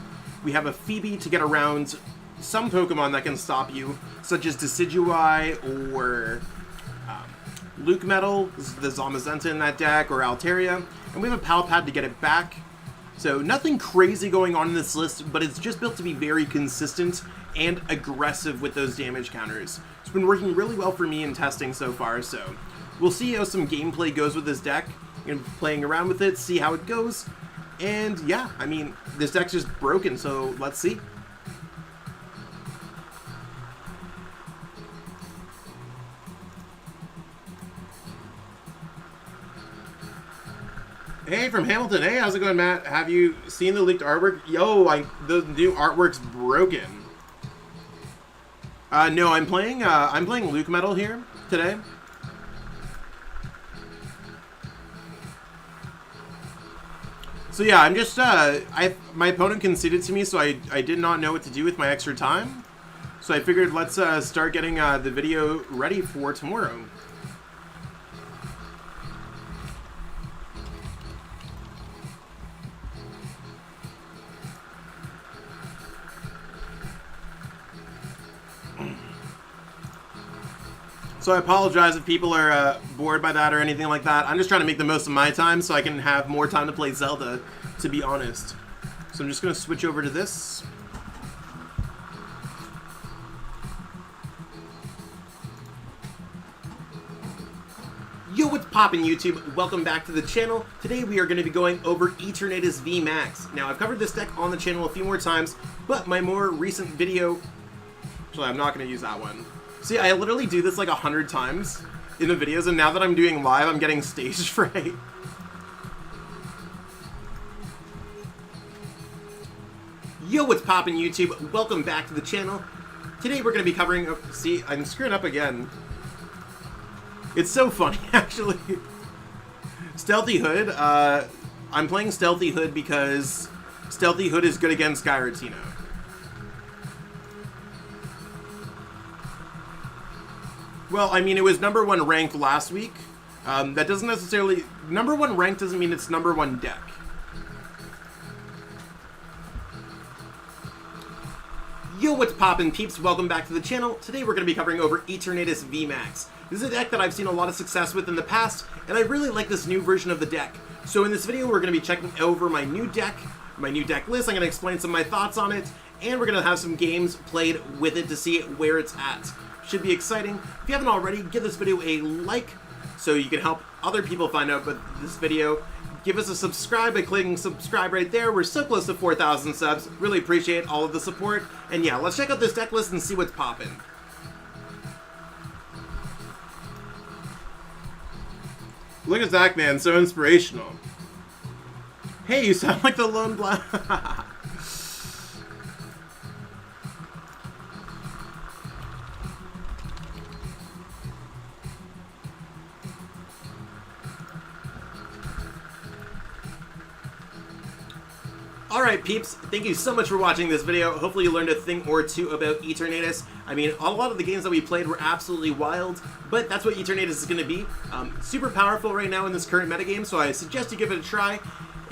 We have a Phoebe to get around some Pokemon that can stop you, such as Decidueye or LucMetal, the Zamazenta in that deck, or Altaria. And we have a Palpad to get it back. So nothing crazy going on in this list, but it's just built to be very consistent and aggressive with those damage counters. It's been working really well for me in testing so far, so we'll see how some gameplay goes with this deck, and playing around with it, see how it goes. And yeah, I mean, this deck's just broken, so let's see. Hey, from Hamilton. Hey, how's it going, Matt? Have you seen the leaked artwork? Yo, the new artwork's broken. No, I'm playing LucMetal here today. So yeah, I'm just my opponent conceded to me, so I did not know what to do with my extra time. So I figured let's start getting the video ready for tomorrow. So I apologize if people are bored by that or anything like that. I'm just trying to make the most of my time so I can have more time to play Zelda, to be honest. So I'm just going to switch over to this. Yo, what's poppin' YouTube? Welcome back to the channel. Today we are going to be going over Eternatus VMAX. Now, I've covered this deck on the channel a few more times, but my more recent video... Actually, I'm not going to use that one. See, I literally do this like 100 times. in the videos, and now that I'm doing live, I'm getting stage fright. Yo, what's poppin' YouTube? Welcome back to the channel. Today we're going to be covering... Oh, see, I'm screwing up again. It's so funny, actually. Stealthy Hood. I'm playing Stealthy Hood because Stealthy Hood is good against Giratina. Well, I mean, it was #1 ranked last week. That doesn't necessarily... #1 ranked doesn't mean it's #1 deck. Yo, what's poppin', peeps? Welcome back to the channel. Today we're going to be covering over Eternatus VMAX. This is a deck that I've seen a lot of success with in the past, and I really like this new version of the deck. So in this video, we're going to be checking over my new deck list. I'm going to explain some of my thoughts on it, and we're going to have some games played with it to see where it's at. Should be exciting. If you haven't already, give this video a like so you can help other people find out about this video. Give us a subscribe by clicking subscribe right there. We're so close to 4,000 subs. Really appreciate all of the support. And yeah, let's check out this deck list and see what's poppin'. Look at Zach, man. So inspirational. Hey, you sound like the Lone Black. Alright, peeps, thank you so much for watching this video. Hopefully you learned a thing or two about Eternatus. I mean, a lot of the games that we played were absolutely wild, but that's what Eternatus is going to be. Super powerful right now in this current metagame, so I suggest you give it a try.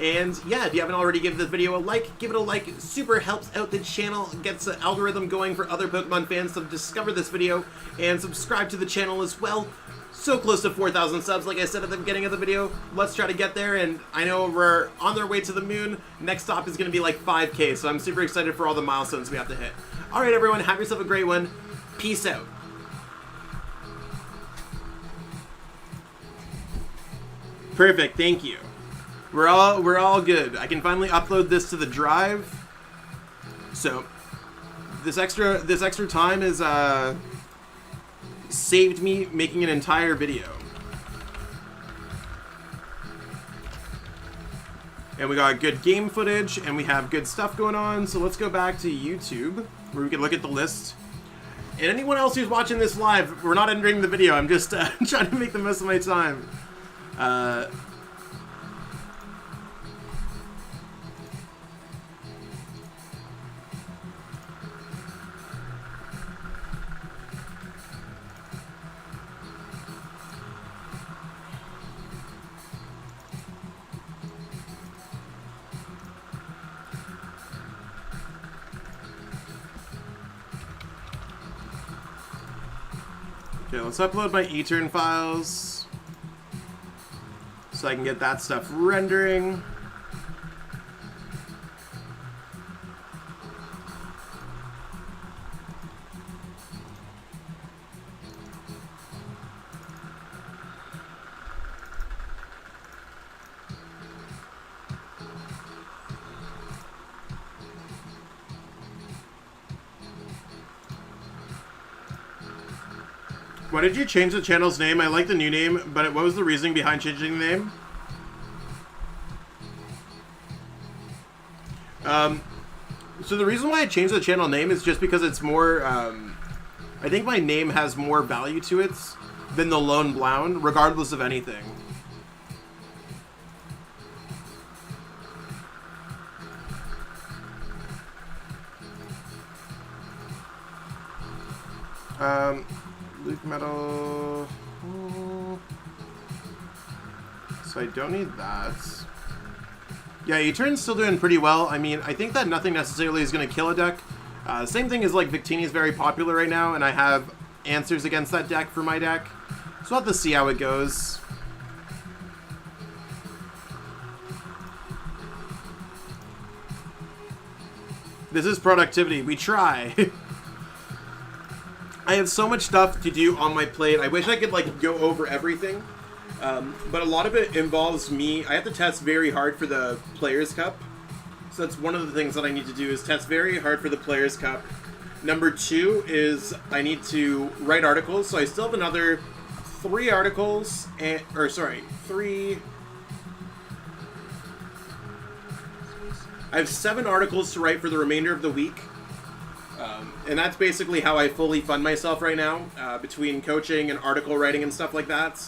And yeah, if you haven't already given this video a like, give it a like. It super helps out the channel, gets the algorithm going for other Pokemon fans to discover this video, and subscribe to the channel as well. So close to 4,000 subs, like I said at the beginning of the video. Let's try to get there, and I know we're on our way to the moon. Next stop is going to be like 5K, so I'm super excited for all the milestones we have to hit. Alright everyone, have yourself a great one. Peace out. Perfect, thank you. We're all good. I can finally upload this to the drive. So this extra time is saved me making an entire video. And we got good game footage, and we have good stuff going on, so let's go back to YouTube, where we can look at the list. And anyone else who's watching this live, we're not ending the video, I'm just trying to make the most of my time. Okay, let's upload my Etern files so I can get that stuff rendering. Why did you change the channel's name? I like the new name, but what was the reasoning behind changing the name? So the reason why I changed the channel name is just because it's more, I think my name has more value to it than the Lone Blound, regardless of anything. LucMetal. So I don't need that. Yeah, Etern's still doing pretty well. I mean, I think that nothing necessarily is going to kill a deck. Same thing as like Victini is very popular right now, and I have answers against that deck for my deck. So we'll have to see how it goes. This is productivity. We try. I have so much stuff to do on my plate. I wish I could like go over everything, but a lot of it involves me. I have to test very hard for the Players' Cup, so that's one of the things that I need to do is test very hard for the Players' Cup. Number 2 is I need to write articles, so I still have another 3 articles, or sorry, 3... I have 7 articles to write for the remainder of the week. And that's basically how I fully fund myself right now, between coaching and article writing and stuff like that.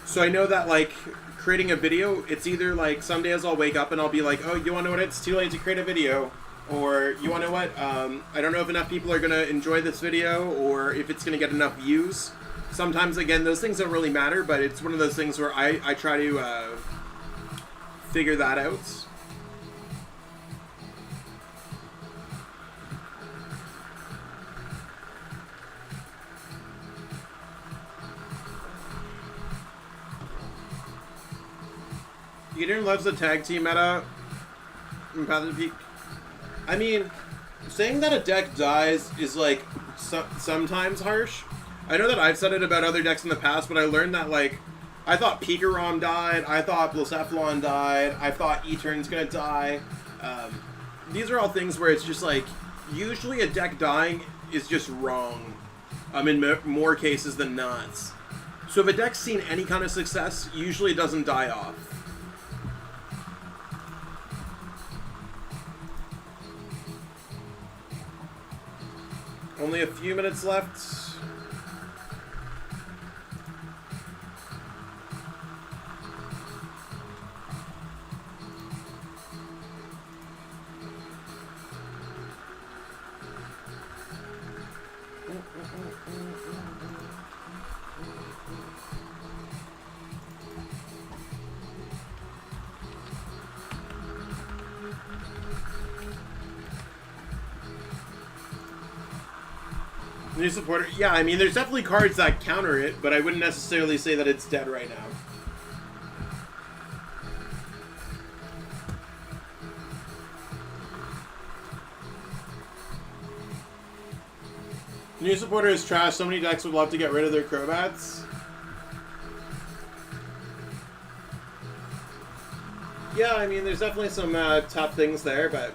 So I know that, like, creating a video, it's either, like, some days I'll wake up and I'll be like, oh, you want to know what, it's too late to create a video. Or, you want to know what, I don't know if enough people are going to enjoy this video, or if it's going to get enough views. Sometimes, again, those things don't really matter, but it's one of those things where I try to figure that out. Eden loves the tag team meta in Path of the Peak. I mean, saying that a deck dies is, like, sometimes harsh. I know that I've said it about other decks in the past, but I learned that, like, I thought Pikarom died, I thought Blacephalon died, I thought E-Turn's gonna die. These are all things where it's just, like, usually a deck dying is just wrong, in more cases than not. So if a deck's seen any kind of success, usually it doesn't die off. Only a few minutes left. New supporter. Yeah, I mean, there's definitely cards that counter it, but I wouldn't necessarily say that it's dead right now. New supporter is trash. So many decks would love to get rid of their Crobats. Yeah, I mean, there's definitely some tough things there, but...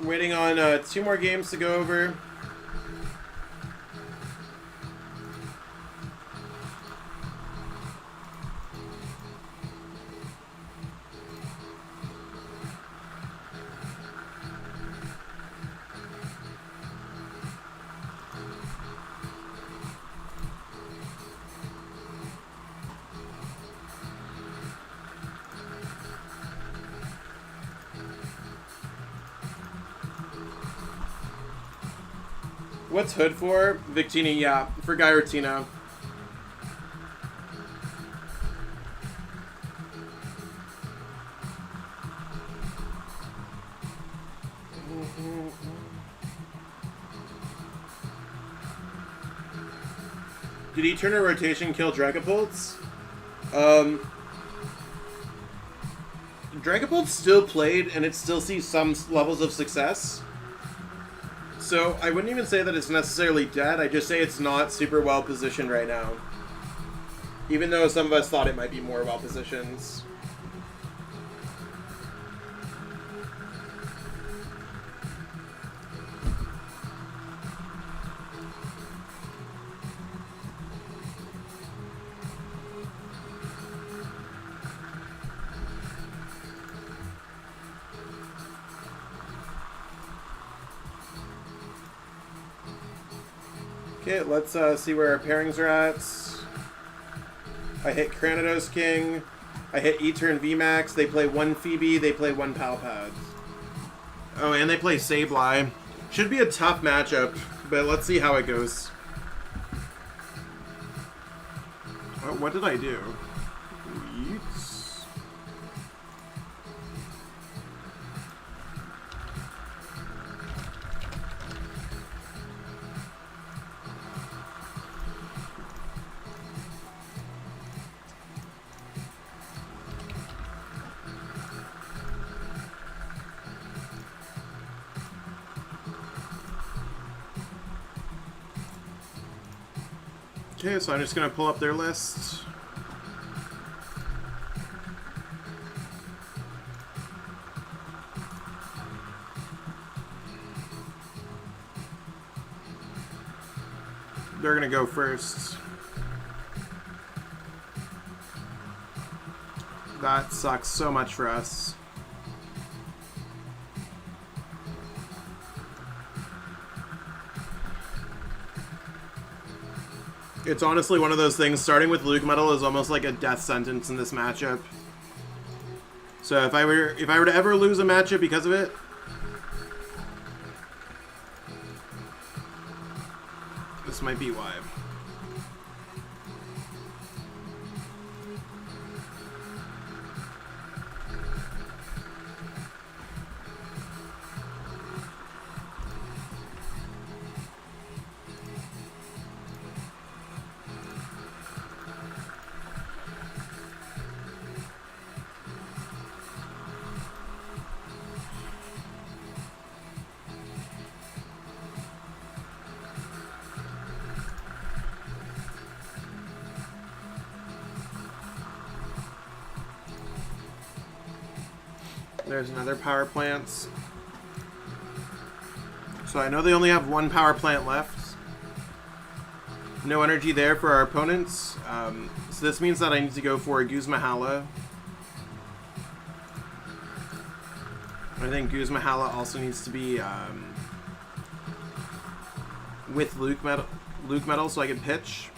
Waiting on 2 more games to go over. What's Hood for? Victini, yeah, for Giratina. Did Eternal Rotation kill Dragapults? Dragapult still played, and it still sees some levels of success. So, I wouldn't even say that it's necessarily dead, I just say it's not super well positioned right now. Even though some of us thought it might be more well positioned. Okay, let's see where our pairings are at. I hit Cranidos King. I hit E-Turn VMAX. They play one Phoebe. They play one Palpad. Oh, and they play Sableye. Should be a tough matchup, but let's see how it goes. Oh, what did I do? Yeets. Okay, so I'm just going to pull up their list. They're going to go first. That sucks so much for us. It's honestly one of those things, starting with LucMetal is almost like a death sentence in this matchup. So if I were to ever lose a matchup because of it, this might be why. There's another power plants. So I know they only have one power plant left. No energy there for our opponents. So this means that I need to go for a Guzmahala. I think Guzmahala also needs to be with LucMetal so I can pitch.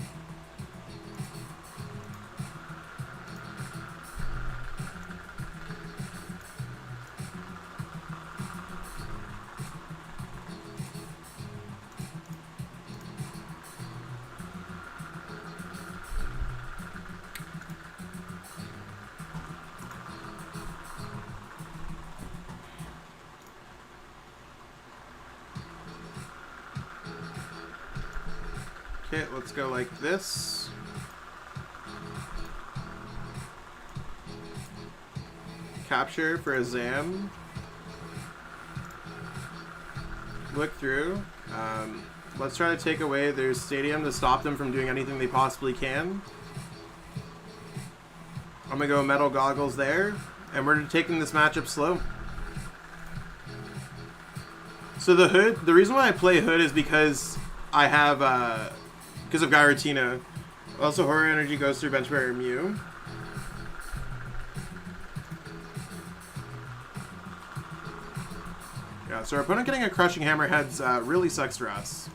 Okay, let's go like this. Capture for a Zam. Look through. Let's try to take away their stadium to stop them from doing anything they possibly can. I'm gonna go Metal Goggles there, and we're taking this matchup slow. So the Hood, the reason why I play Hood is because I have, because of Giratina. Also, Horror Energy goes through Bench Barrier Mew. Yeah, so our opponent getting a Crushing Hammerheads really sucks for us.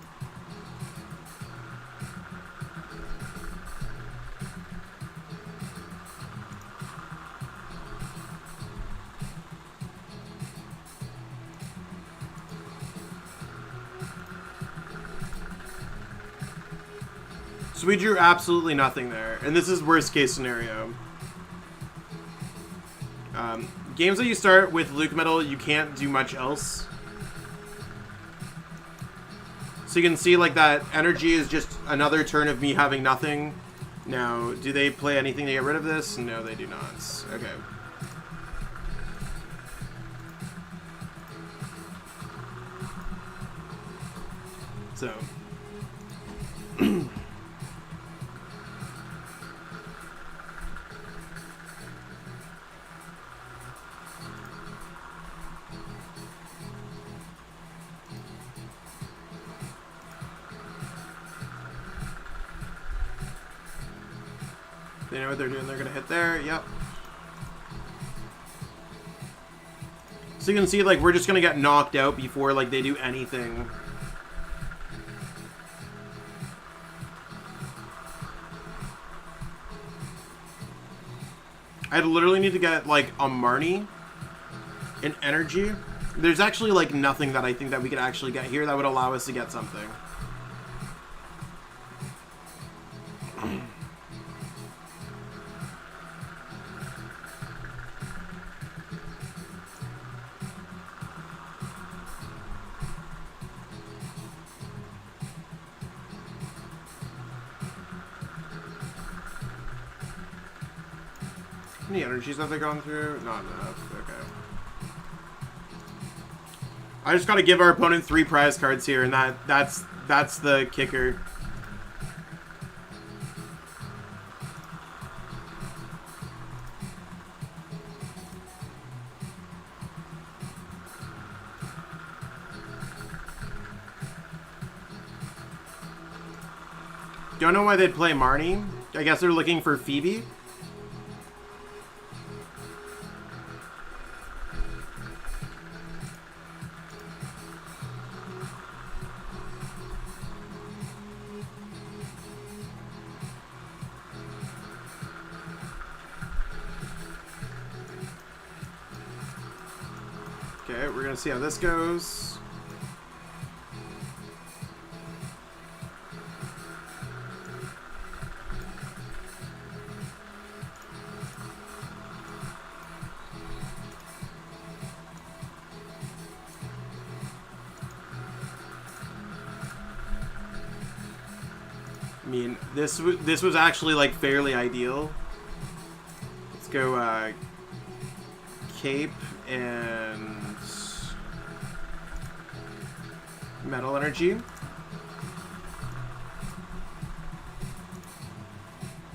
So we drew absolutely nothing there, and this is worst case scenario. Games that you start with LucMetal, you can't do much else. So you can see like that energy is just another turn of me having nothing. Now, do they play anything to get rid of this? No, they do not. Okay. So. They know what they're doing. They're going to hit there. Yep. So you can see, like, we're just going to get knocked out before, like, they do anything. I literally need to get, like, a Marnie in energy. There's actually, like, nothing that I think that we could actually get here that would allow us to get something. How many energies have they gone through? Not enough. Okay. I just gotta give our opponent 3 prize cards here, and that's the kicker. Don't know why they'd play Marnie. I guess they're looking for Phoebe. Okay, we're gonna see how this goes. I mean, this was actually, like, fairly ideal. Let's go Cape and Metal Energy.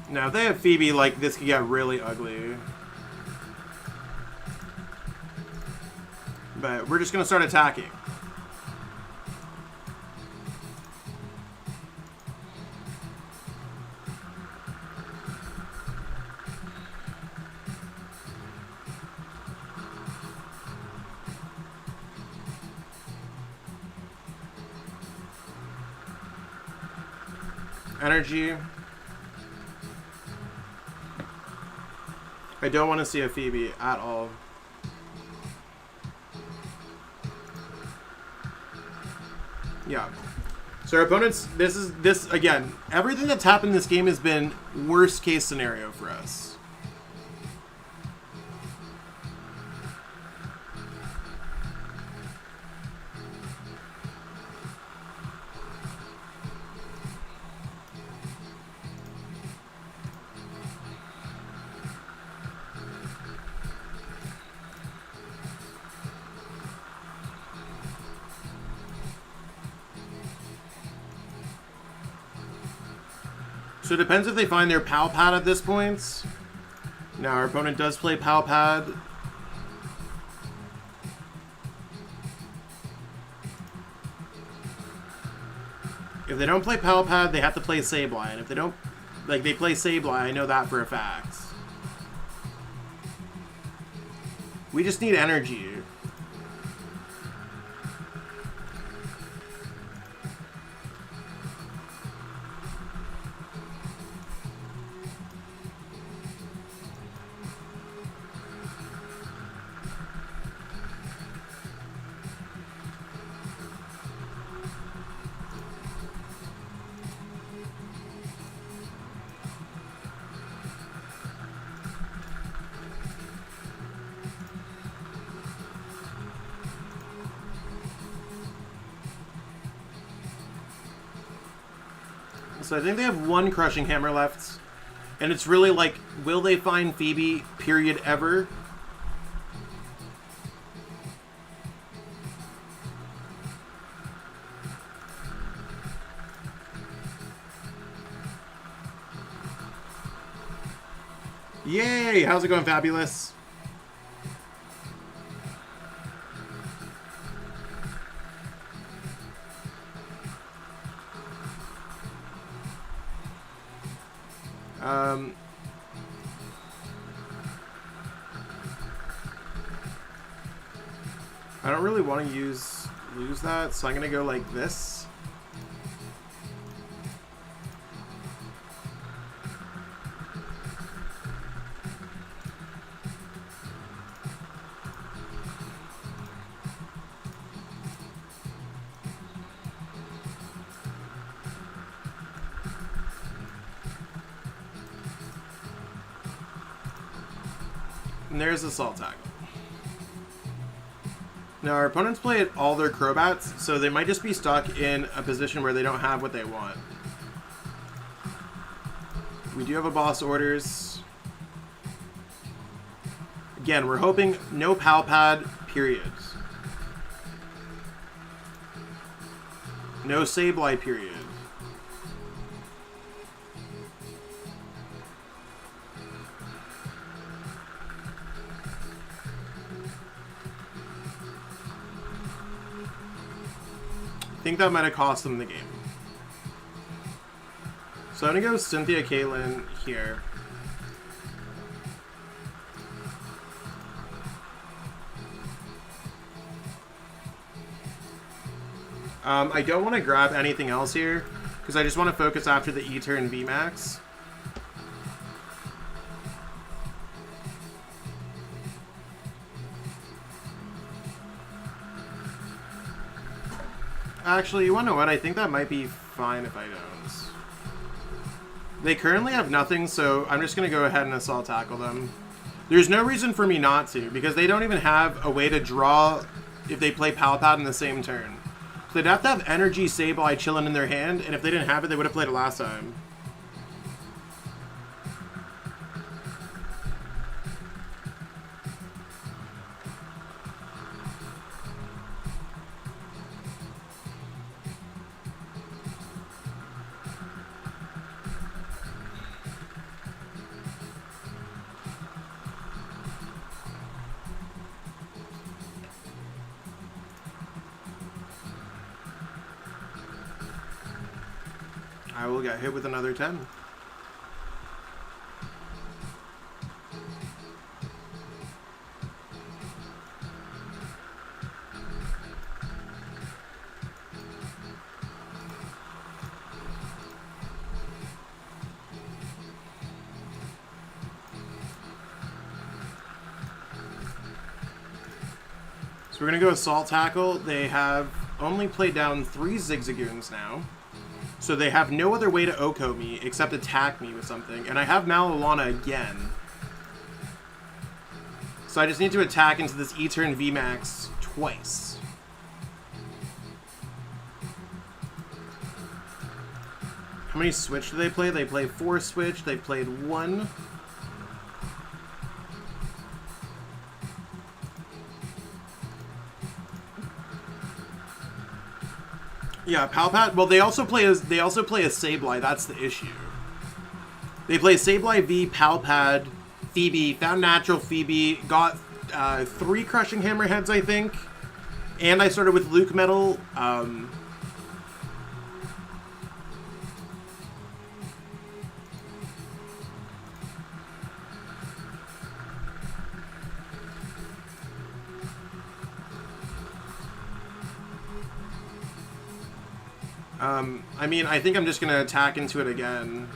Now, if they have Phoebe, like, this could get really ugly. But we're just gonna start attacking. Energy. I don't want to see a Phoebe at all. Yeah. So our opponents, this again, everything that's happened in this game has been worst case scenario for us. So it depends if they find their Pal Pad at this point. Now our opponent does play Pal Pad. If they don't play Pal Pad, they have to play Sableye. And if they don't, like, they play Sableye, I know that for a fact. We just need energy. So I think they have one Crushing Hammer left. And it's really like, will they find Phoebe, period, ever? Yay! How's it going, Fabulous? I don't really want to lose that, so I'm gonna go like this. And there's the Assault Tackle. Now, our opponents played all their Crobats, so they might just be stuck in a position where they don't have what they want. We do have a boss orders. Again, we're hoping no Palpad, period. No Sableye, period. I think that might have cost them the game. So I'm going to go Cynthia Caitlin here. I don't want to grab anything else here, because I just want to focus after the E-turn VMAX. Actually, you want to know what? I think that might be fine if I don't. They currently have nothing, so I'm just going to go ahead and Assault Tackle them. There's no reason for me not to, because they don't even have a way to draw if they play Palpad in the same turn. So they'd have to have Energy Sableye chilling in their hand, and if they didn't have it, they would have played it last time. I will get hit with another 10. So we're going to go Assault Tackle. They have only played down 3 Zigzagoons now. So they have no other way to Oko me except attack me with something. And I have Mallow Lana again. So I just need to attack into this E-turn VMAX twice. How many Switch do they play? They play 4 Switch. They played 1. Yeah, Palpat. Well, they also play a Sableye. That's the issue. They play Sableye V, Palpad, Phoebe, found natural Phoebe, got 3 Crushing Hammerheads, I think, and I started with LucMetal. I mean, I think I'm just going to attack into it again.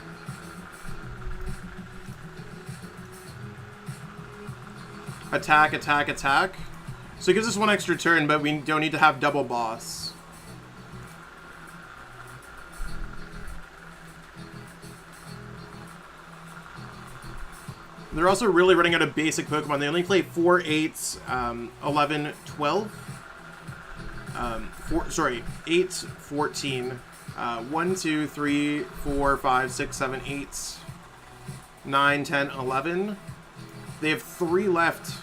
Attack, attack, attack. So it gives us 1 extra turn, but we don't need to have double boss. They're also really running out of basic Pokemon. They only play 4, 8, 11, 12. 8, 14, 1, 2, 3, 4, 5, 6, 7, 8, 9, 10, 11. They have 3 left.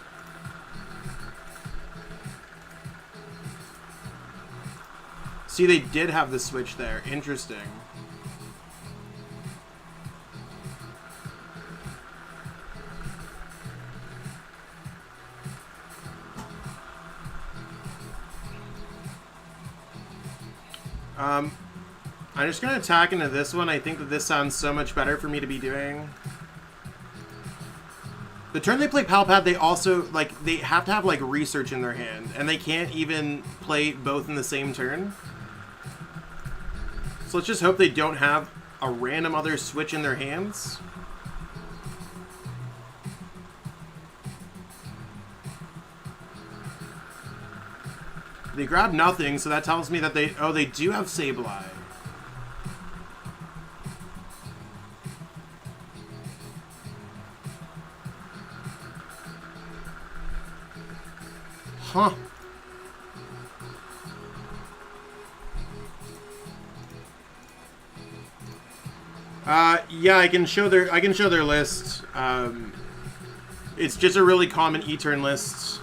See, they did have the switch there. Interesting. I'm just going to attack into this one. I think that this sounds so much better for me to be doing. The turn they play Palpad, they also, like, they have to have, like, research in their hand. And they can't even play both in the same turn. So let's just hope they don't have a random other switch in their hands. They grab nothing, so that tells me that they do have Sableye. Huh. Yeah, I can show their list. It's just a really common E-turn list.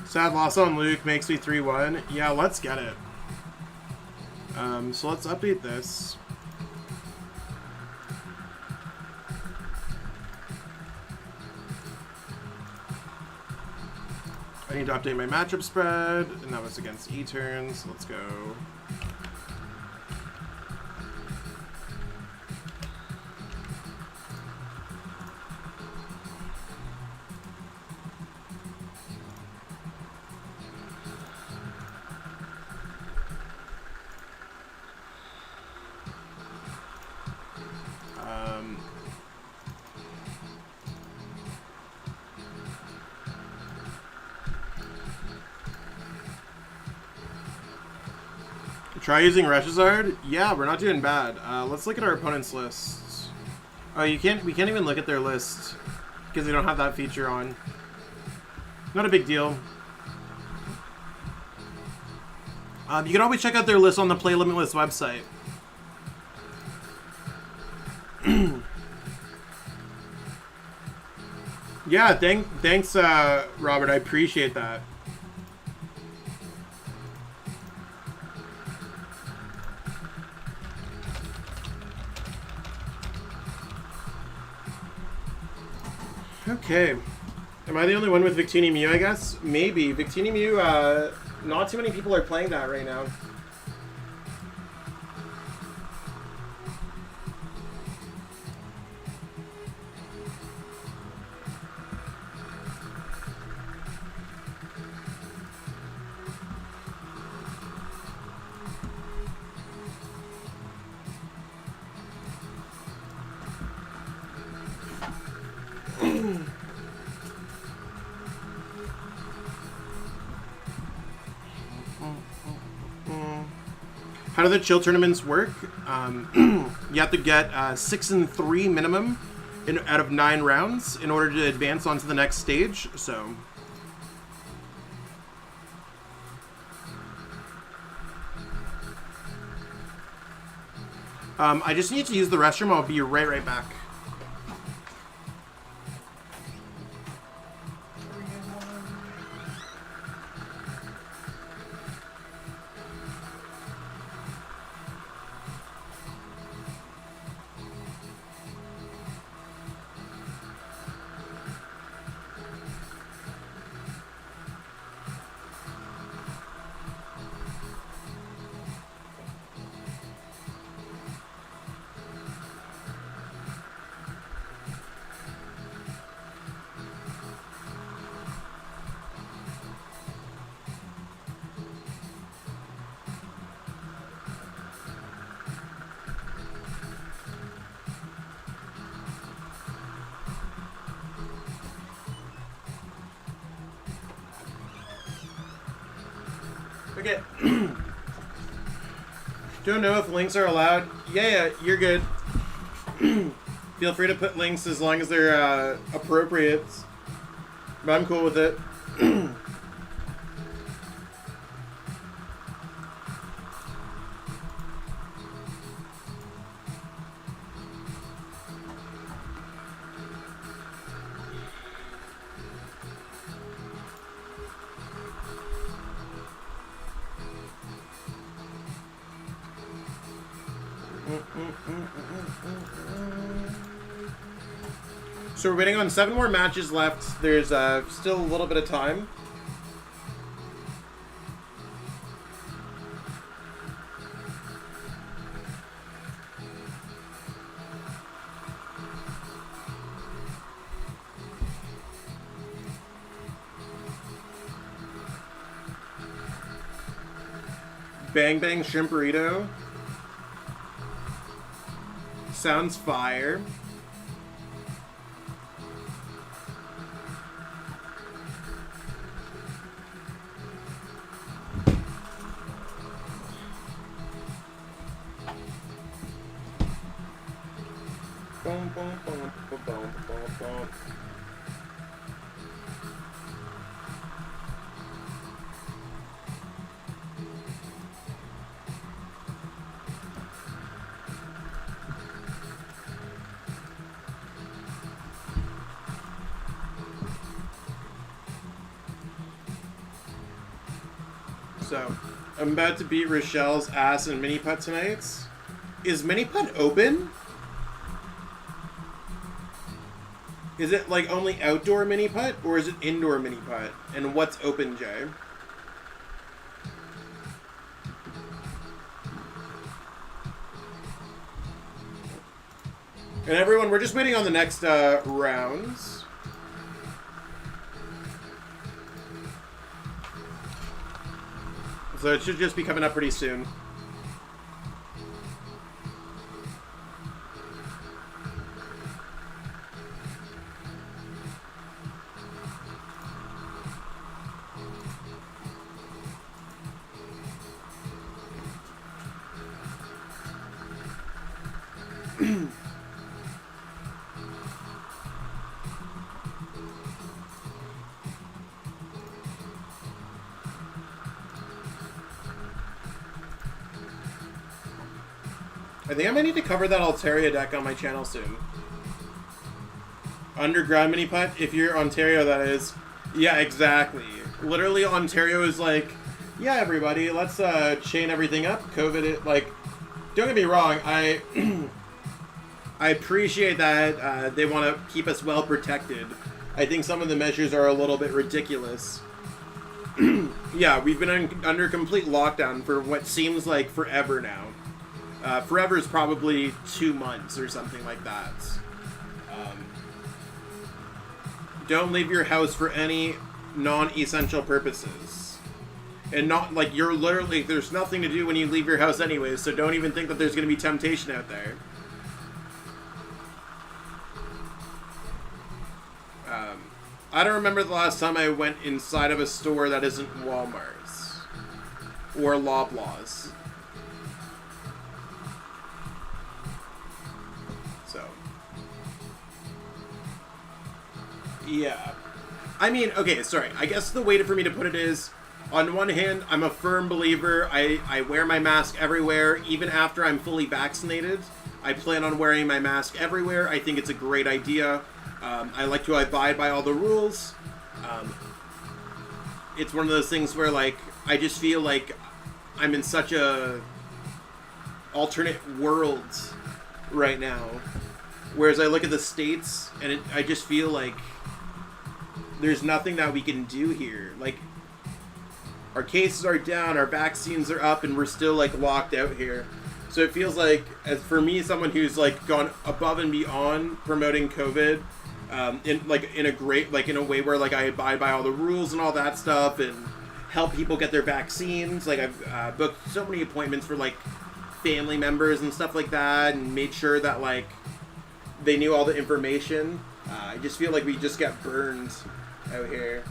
Sad loss on Luke makes me 3-1. Yeah, let's get it. So let's update this. I need to update my matchup spread, and that was against E-turns. Let's go. Try using Reshazard? Yeah, we're not doing bad. Let's look at our opponent's lists. Oh, we can't even look at their list because they don't have that feature on. Not a big deal. You can always check out their list on the Play Limitless website. Yeah, thanks, Robert. I appreciate that. Okay. Am I the only one with Victini Mew, I guess? Maybe. Victini Mew, not too many people are playing that right now. How do the chill tournaments work? You have to get 6 and 3 minimum out of 9 rounds in order to advance onto the next stage. So, I just need to use the restroom. I'll be right back. Okay. Don't know if links are allowed. Yeah, you're good. Feel free to put links as long as they're appropriate. But I'm cool with it. So we're waiting on 7 more matches left. There's still a little bit of time. Bang Bang Shrimp Burrito. Sounds fire. Boom, boom, boom, boom, boom, boom, boom. So, I'm about to beat Rochelle's ass in mini putt tonight. Is mini putt open? Is it like only outdoor mini putt or is it indoor mini putt? And what's open, Jay? And everyone, we're just waiting on the next rounds. So it should just be coming up pretty soon. I think I might need to cover that Altaria deck on my channel soon. Underground mini putt, if you're Ontario, that is. Yeah, exactly. Literally, Ontario is like, yeah, everybody, let's chain everything up. COVID, like, don't get me wrong, I appreciate that they want to keep us well protected. I think some of the measures are a little bit ridiculous. Yeah, we've been under complete lockdown for what seems like forever now. Forever is probably 2 months or something like that. Don't leave your house for any non-essential purposes. And not, like, you're literally, there's nothing to do when you leave your house anyways, so don't even think that there's going to be temptation out there. I don't remember the last time I went inside of a store that isn't Walmart's. Or Loblaws. Yeah. I mean, okay, sorry. I guess the way for me to put it is, on one hand, I'm a firm believer. I wear my mask everywhere, even after I'm fully vaccinated. I plan on wearing my mask everywhere. I think it's a great idea. I like to abide by all the rules. It's one of those things where, like, I just feel like I'm in such a alternate world right now. Whereas I look at the States, and I just feel like there's nothing that we can do here. Like, our cases are down, our vaccines are up, and we're still, like, locked out here. So it feels like, as for me, someone who's, like, gone above and beyond promoting COVID, in a way where, like, I abide by all the rules and all that stuff, and help people get their vaccines. Like, I've booked so many appointments for, like, family members and stuff like that, and made sure that, like, they knew all the information. I just feel like we just got burned out here.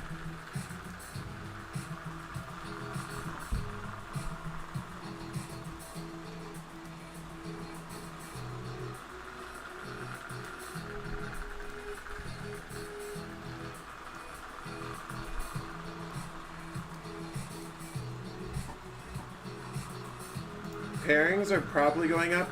Pairings are probably going up.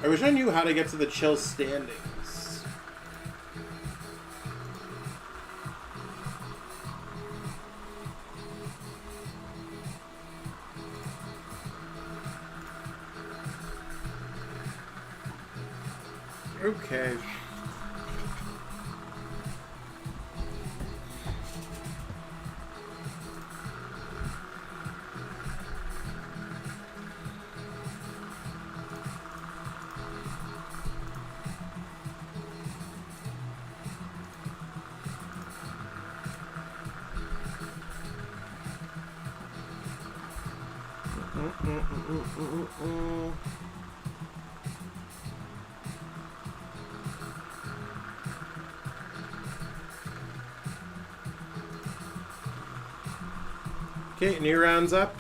I wish I knew how to get to the chill standings. Okay. Okay, new round's up.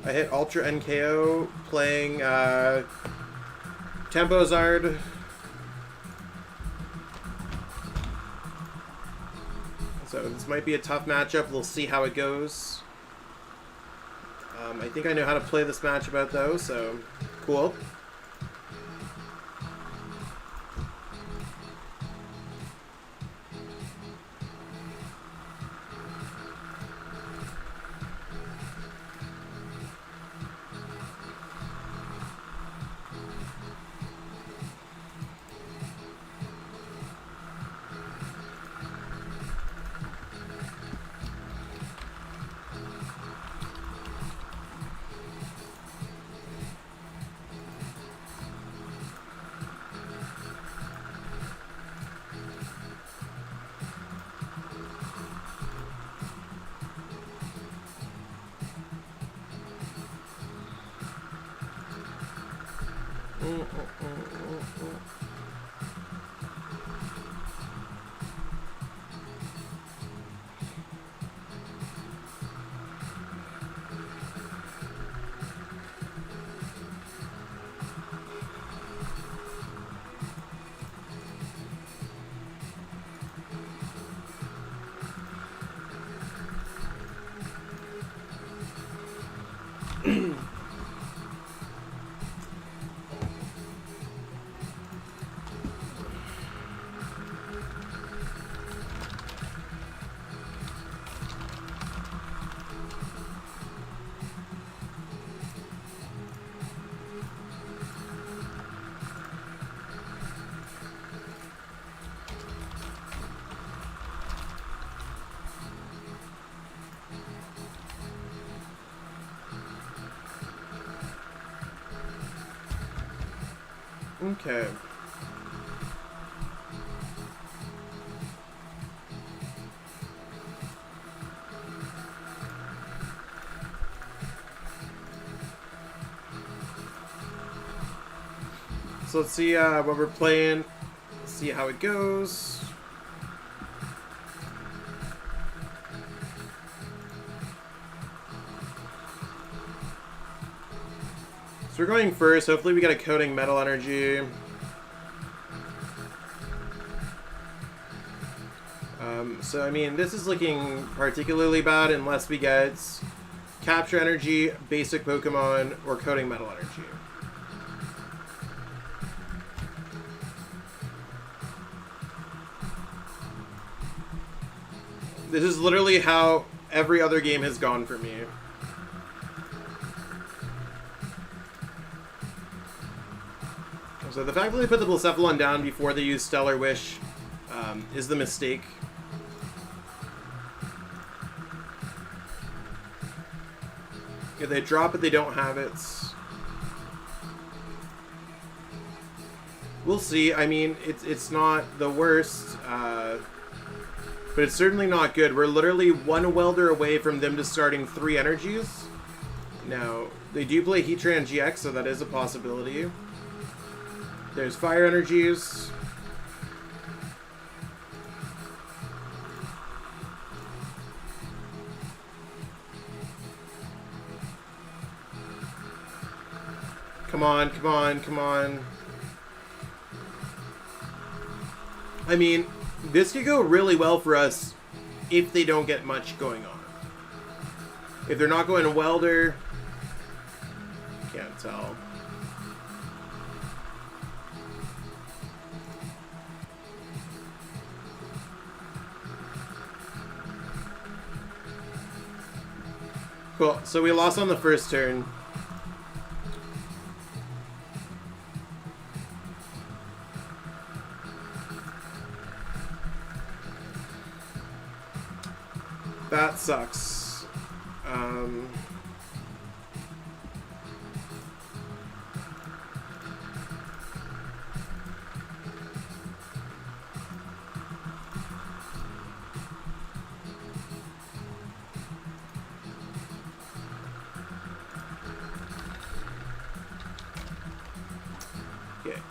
I hit Ultra NKO playing Tempo Zard. So this might be a tough matchup. We'll see how it goes. I think I know how to play this matchup though, so cool. Okay. So let's see what we're playing, see how it goes. So we're going first. Hopefully we get a Coating Metal Energy. So I mean, this is looking particularly bad unless we get Capture Energy, Basic Pokemon, or Coating Metal Energy. This is literally how every other game has gone for me. So the fact that they put the Blacephalon down before they use Stellar Wish is the mistake. If they drop it, they don't have it. We'll see. I mean, it's not the worst, but it's certainly not good. We're literally one welder away from them just starting 3 energies. Now, they do play Heatran GX, so that is a possibility. There's fire energies. Come on, come on, come on. I mean, this could go really well for us if they don't get much going on. If they're not going to welder, can't tell. Cool, so we lost on the first turn. That sucks. Okay.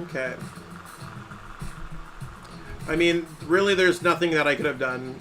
Okay. I mean, really, there's nothing that I could have done.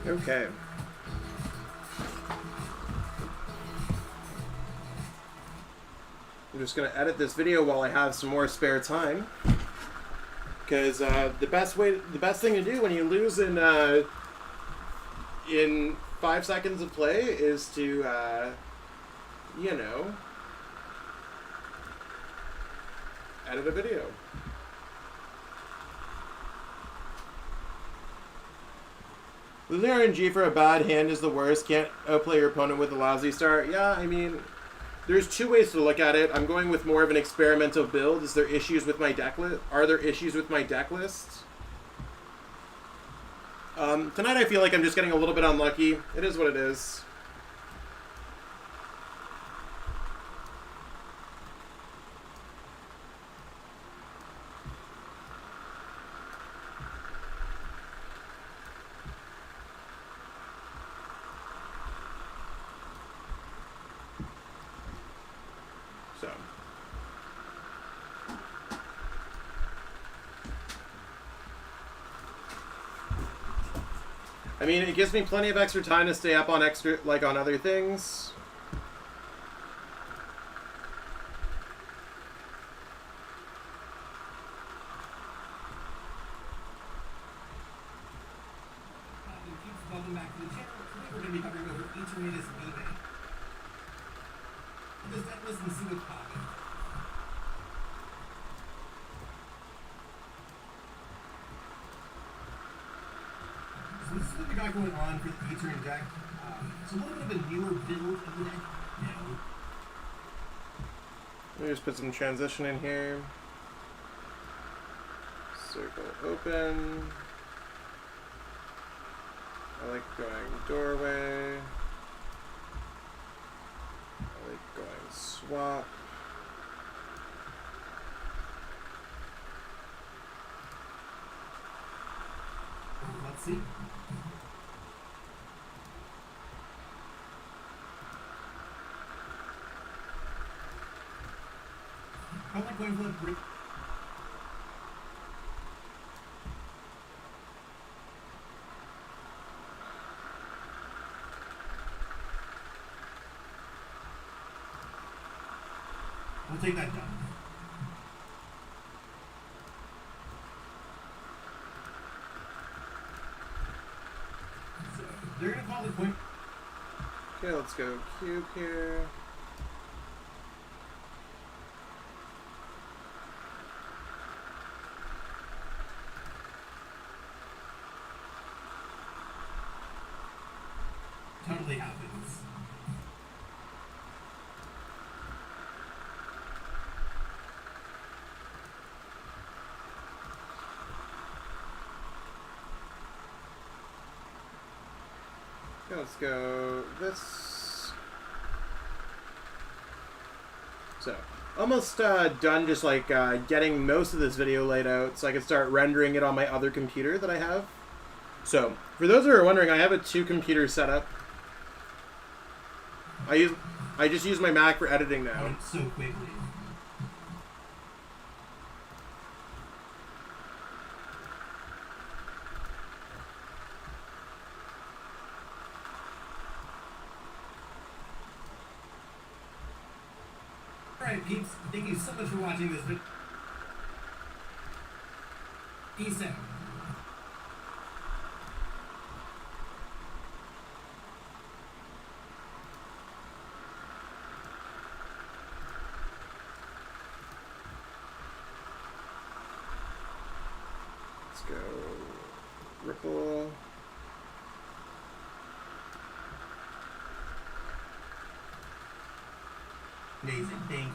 Okay. I'm just gonna edit this video while I have some more spare time, because the best thing to do when you lose in 5 seconds of play is to, you know, edit a video. Losing RNG for a bad hand is the worst. Can't outplay your opponent with a lousy start. Yeah, I mean, there's two ways to look at it. I'm going with more of an experimental build. Is there issues with my deck list? Are there issues with my deck list? Tonight I feel like I'm just getting a little bit unlucky. It is what it is. I mean, it gives me plenty of extra time to stay up on on other things. Welcome back to the channel. Today we're going to be covering over each latest eBay. This deck list in single copy. So this is what we got going on for the E-turn deck. It's a little bit of a newer build of the deck now. Let me just put some transition in here. Circle open. I like going doorway. I like going swap. Let's see. I like going for the brick. We'll take that down. Okay, let's go cube here. Totally happens. Okay, let's go this. So, almost done just like getting most of this video laid out so I can start rendering it on my other computer that I have. So, for those who are wondering, I have a 2-computer setup. I just use my Mac for editing now. Went so quickly. Alright peeps, thank you so much for watching this video. Peace out. Let's go Ripple. Amazing, thank you.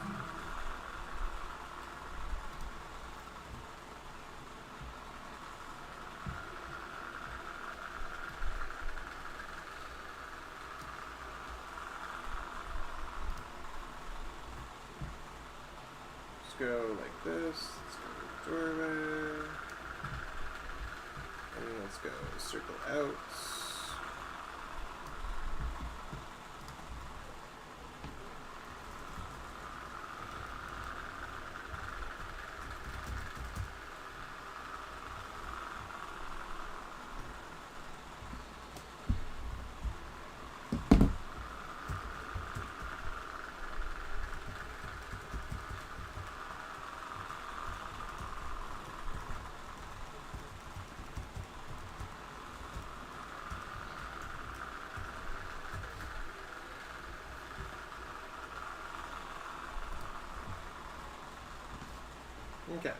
Let's go like this. Let's go doorway. And let's go circle out. Okay.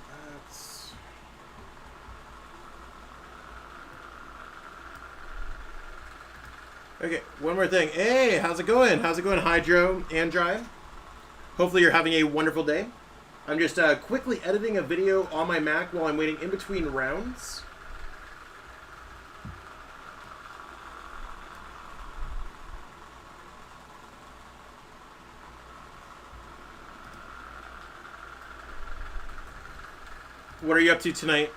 That's... Okay, one more thing. Hey, how's it going? How's it going, Hydro and Dry? Hopefully you're having a wonderful day. I'm just quickly editing a video on my Mac while I'm waiting in between rounds. What are you up to tonight?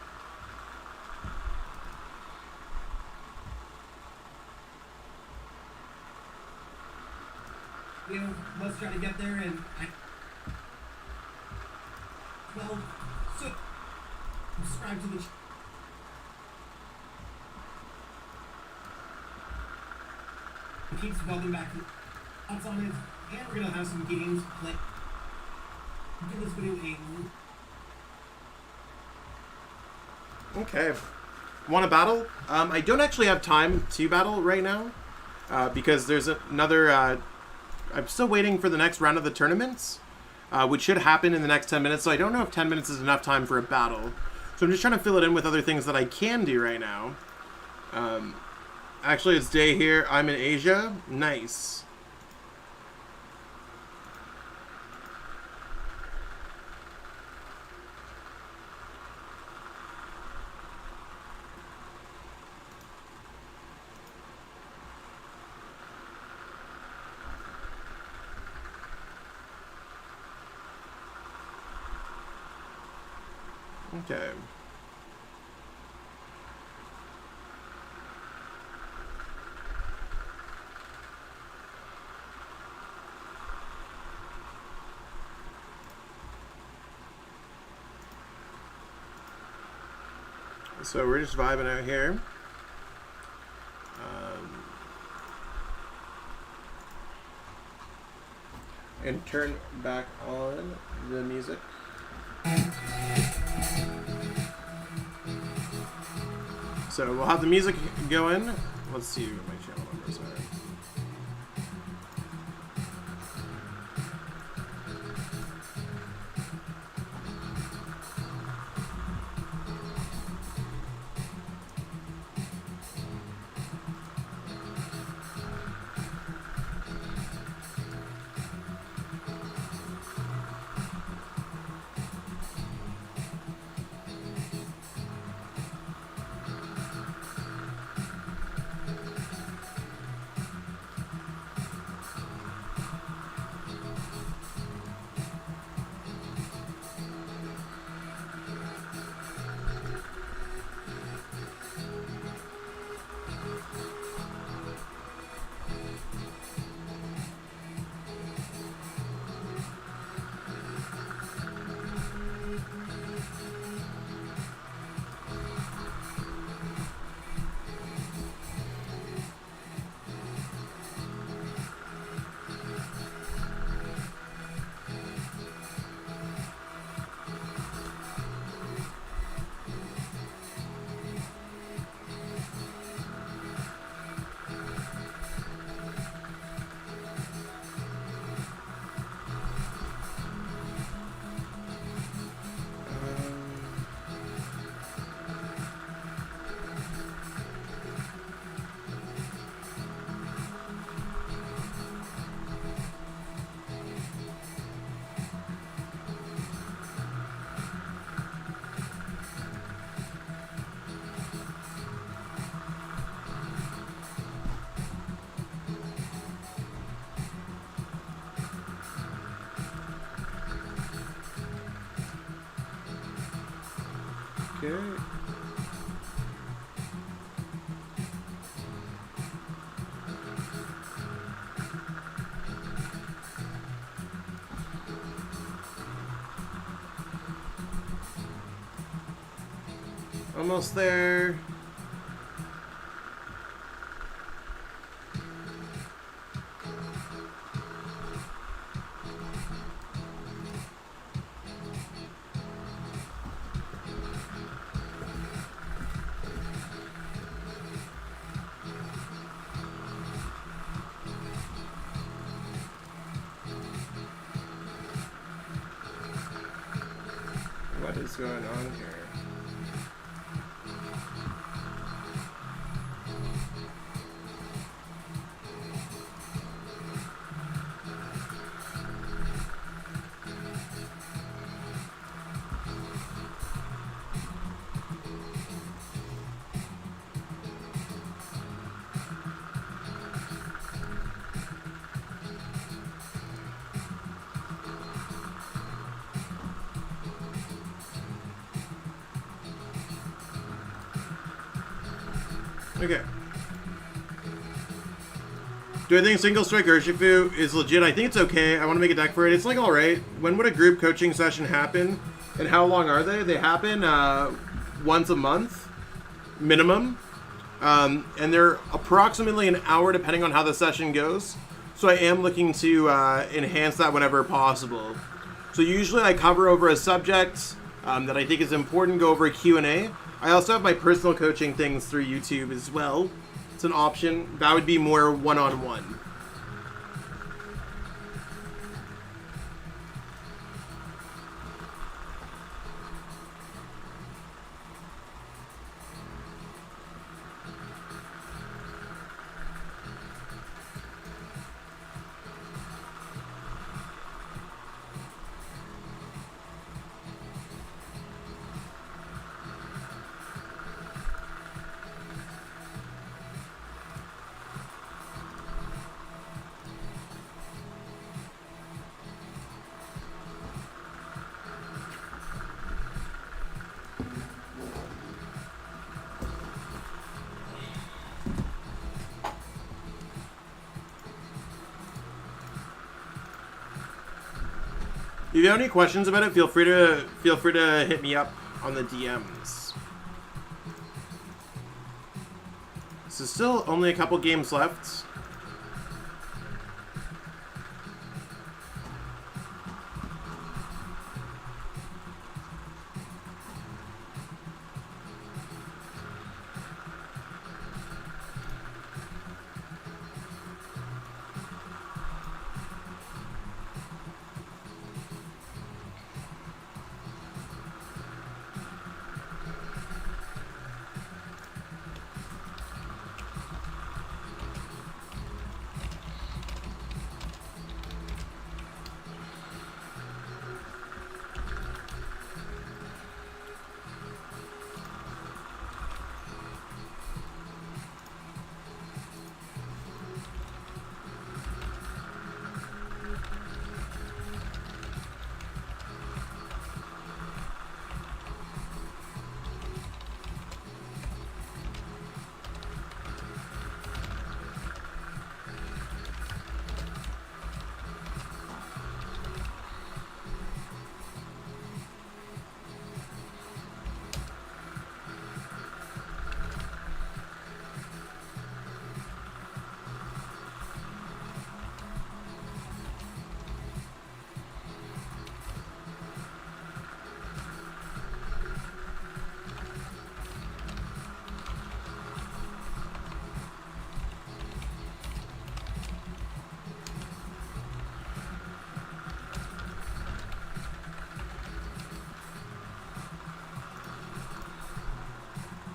You know, let's try to get there and well, so subscribe to the it keeps welcome back to thoughts on it, and we're gonna have some games play. Give this video a Okay. Want to battle? I don't actually have time to battle right now because there's another... I'm still waiting for the next round of the tournaments, which should happen in the next 10 minutes, so I don't know if 10 minutes is enough time for a battle. So I'm just trying to fill it in with other things that I can do right now. Actually, it's day here. I'm in Asia. Nice. Okay. So we're just vibing out here. And turn back on the music. So we'll have the music going. Let's see what my channel numbers are. Okay. Almost there. What is going on here? Okay. Do I think single strike Urshifu is legit? I think it's okay. I want to make a deck for it. It's like alright. When would a group coaching session happen? And how long are they? They happen once a month, minimum. And they're approximately an hour depending on how the session goes. So I am looking to enhance that whenever possible. So usually I cover over a subject that I think is important, go over a Q&A. I also have my personal coaching things through YouTube as well. It's an option. That would be more one-on-one. If you have any questions about it, feel free to hit me up on the DMs. So still only a couple games left.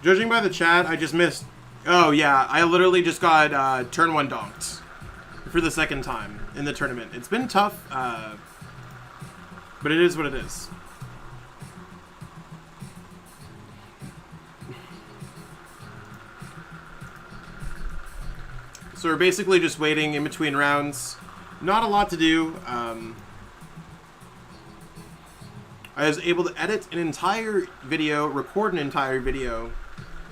Judging by the chat, I just missed... Oh, yeah. I literally just got turn 1 donked for the second time in the tournament. It's been tough, but it is what it is. So we're basically just waiting in between rounds. Not a lot to do. I was able to edit an entire video, record an entire video,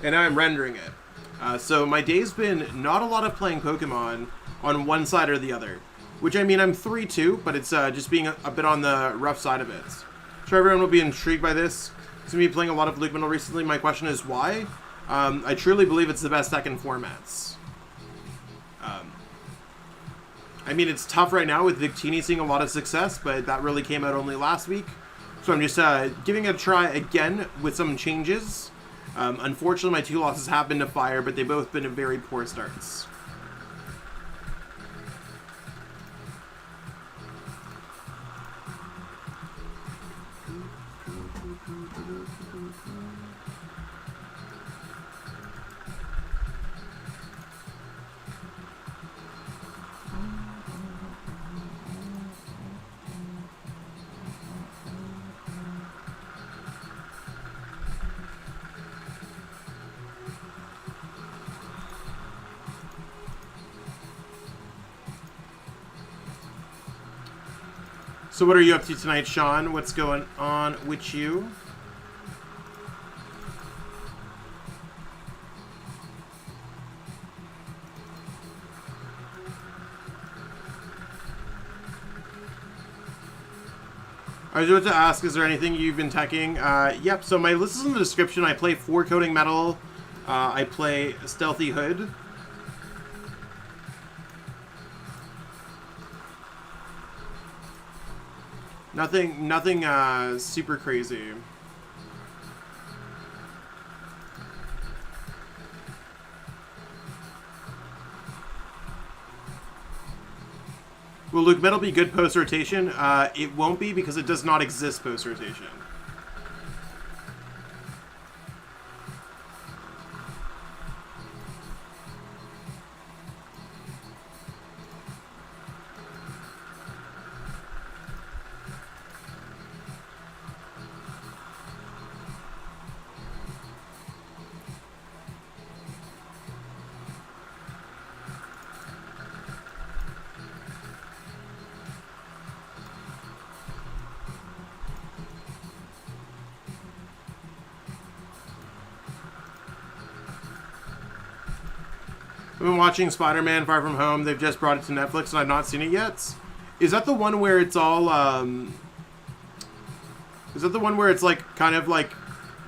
and now I'm rendering it. So my day's been not a lot of playing Pokemon on one side or the other. Which, I mean, I'm 3-2, but it's just being a bit on the rough side of it. Sure, everyone will be intrigued by this. It's going to be playing a lot of LucMetal recently. My question is why? I truly believe it's the best deck in formats. I mean, it's tough right now with Victini seeing a lot of success, but that really came out only last week. So I'm just giving it a try again with some changes. Unfortunately, my 2 losses have been to Fire, but they've both been very poor starts. So what are you up to tonight, Sean? What's going on with you? I was about to ask, is there anything you've been teching? Yep, so my list is in the description. I play 4 Coding Metal. I play Stealthy Hood. Nothing super crazy. Will LucMetal be good post-rotation? It won't be because it does not exist post-rotation. I've been watching Spider-Man Far From Home. They've just brought it to Netflix, and I've not seen it yet. Is that the one where it's all, is that the one where it's, like, kind of, like,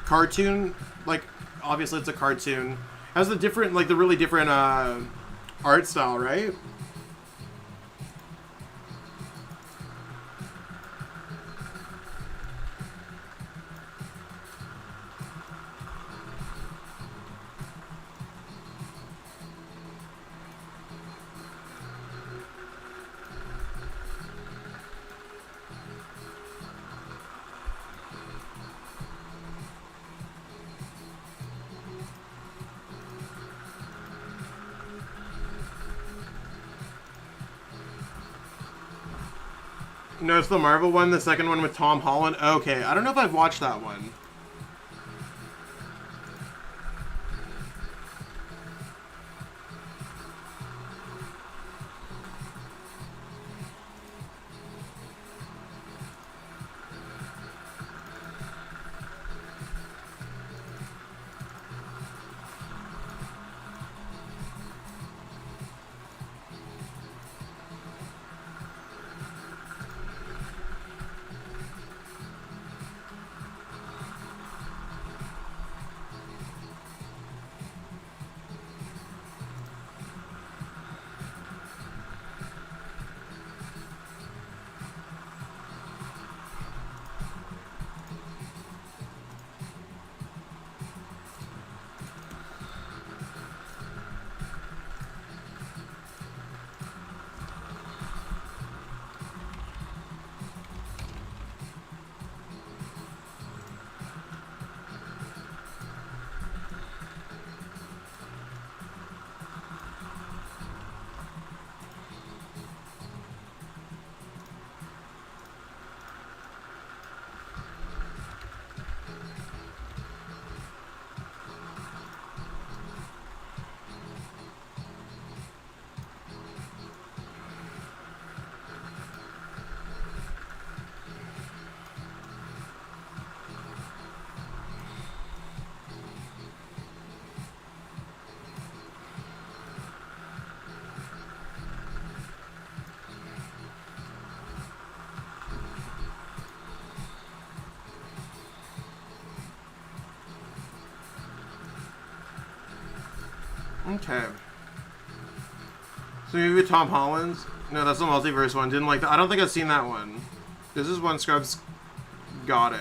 cartoon? Like, obviously it's a cartoon. Has the different, like the really different art style, right? No, it's the Marvel one, the second one with Tom Holland. Okay, I don't know if I've watched that one. Okay. So maybe Tom Holland's? No, that's the multiverse one. Didn't like that. I don't think I've seen that one. This is one Scrubs got it.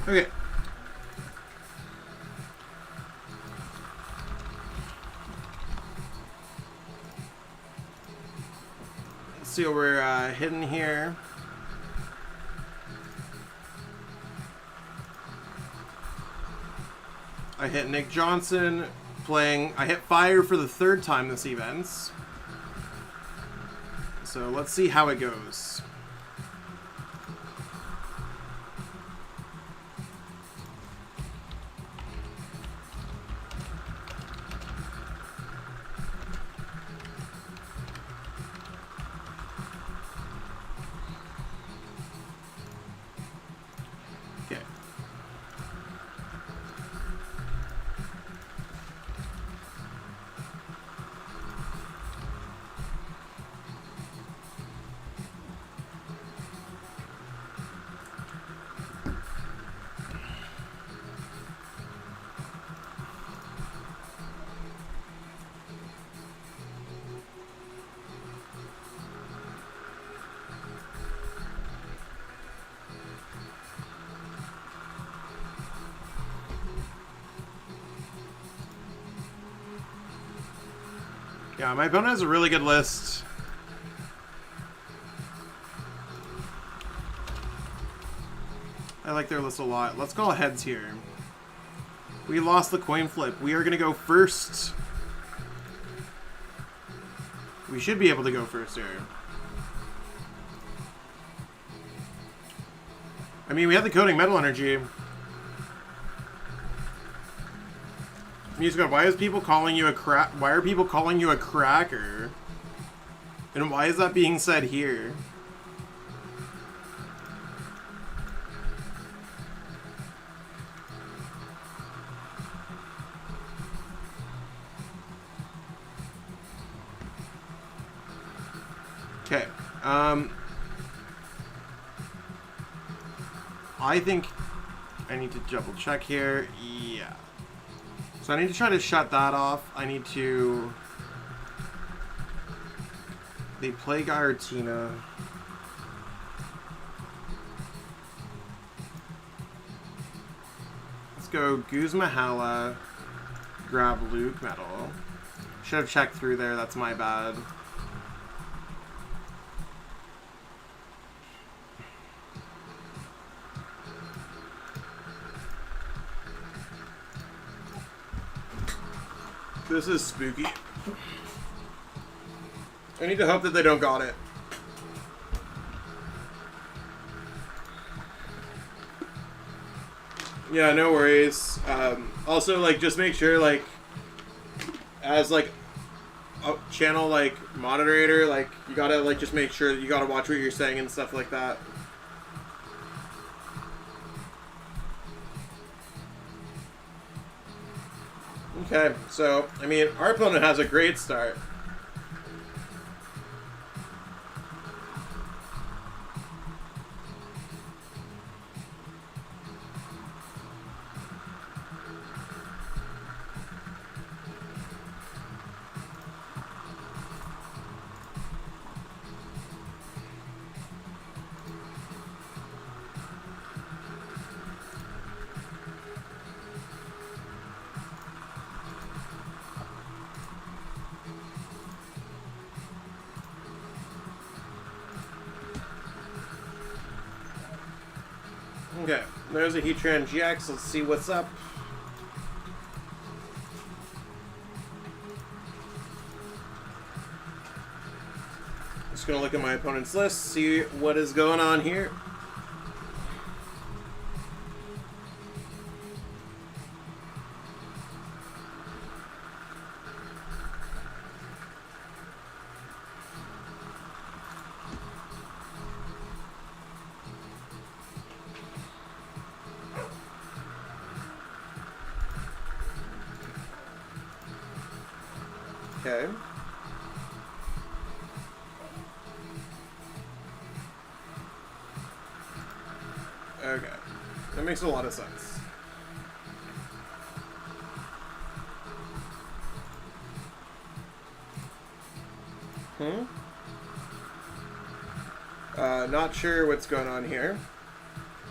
Okay. Let's see what we're hitting here. I hit Nick Johnson playing. I hit fire for the third time this event. So let's see how it goes. Yeah, my opponent has a really good list. I like their list a lot. Let's call heads here. We lost the coin flip. We are going to go first. We should be able to go first here. I mean, we have the coding metal energy. Music, why is people calling you a why are people calling you a cracker? And why is that being said here? Okay. I think I need to double check here. Yeah. So I need to try to shut that off. I need to... They play Giratina. Let's go Guzmahala. Grab LucMetal. Should have checked through there. That's my bad. This is spooky. I need to hope that they don't got it. Yeah, no worries. Also, like, just make sure, like, as, like, a channel, like, moderator, like, you gotta, like, just make sure that you gotta watch what you're saying and stuff like that. Okay, so, I mean, our opponent has a great start. Okay, there's a Heatran GX. Let's see what's up. Just gonna look at my opponent's list, see what is going on here. Okay. Okay. That makes a lot of sense. Not sure what's going on here.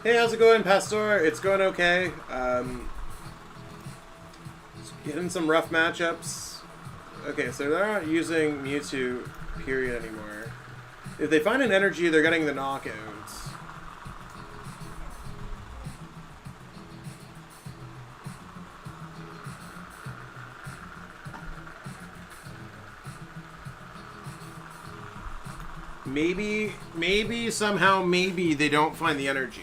Hey, how's it going, Pastor? It's going okay. Getting some rough matchups. Okay, so they're not using Mewtwo, period, anymore. If they find an energy, they're getting the knockouts. Maybe, somehow, maybe they don't find the energy.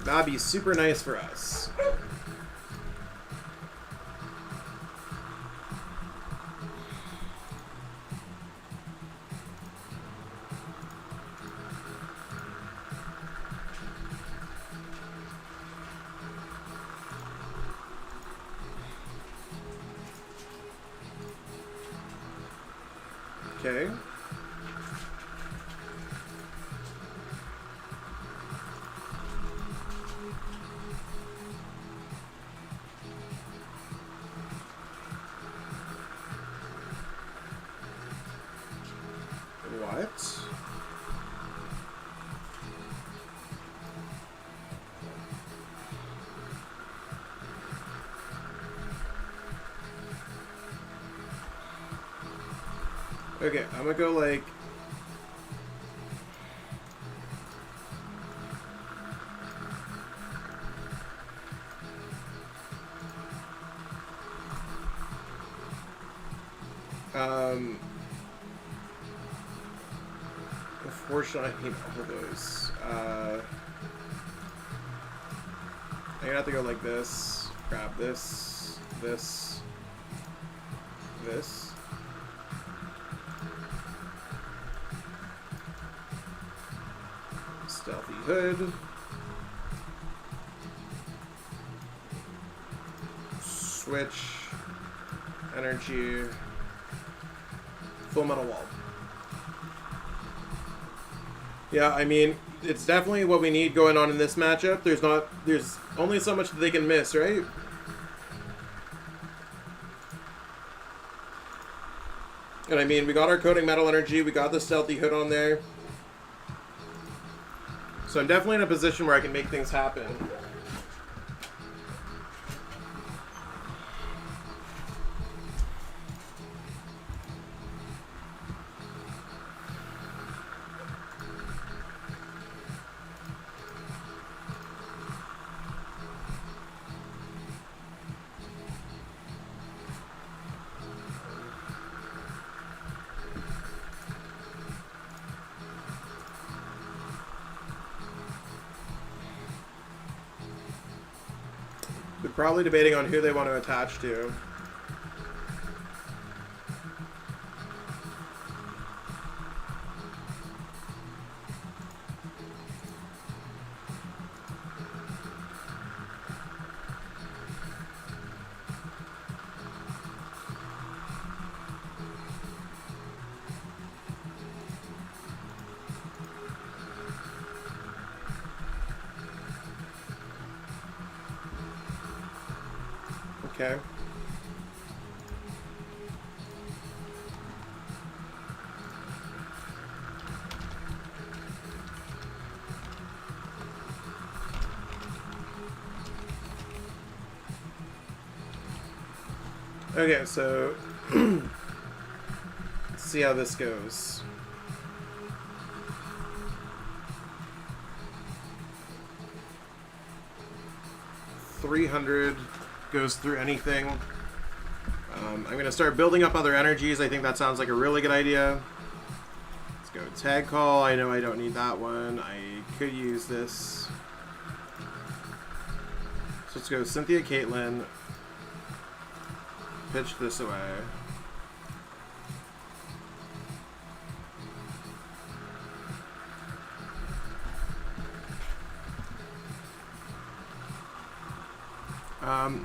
That'd be super nice for us. Okay. What? Okay, I'm gonna go like... Unfortunately, I need all of those. I'm gonna have to go like this. Grab this, this, this. Stealthy Hood. Switch. Energy. Full Metal Wall. Yeah, I mean, it's definitely what we need going on in this matchup. There's only so much that they can miss, right? And I mean, we got our Coating Metal Energy, we got the Stealthy Hood on there. So I'm definitely in a position where I can make things happen. We're probably debating on who they want to attach to. Okay. Okay, so let's see how this goes. $300 goes through anything. I'm going to start building up other energies. I think that sounds like a really good idea. Let's go Tag Call. I know I don't need that one. I could use this. So let's go Cynthia Caitlin. Pitch this away.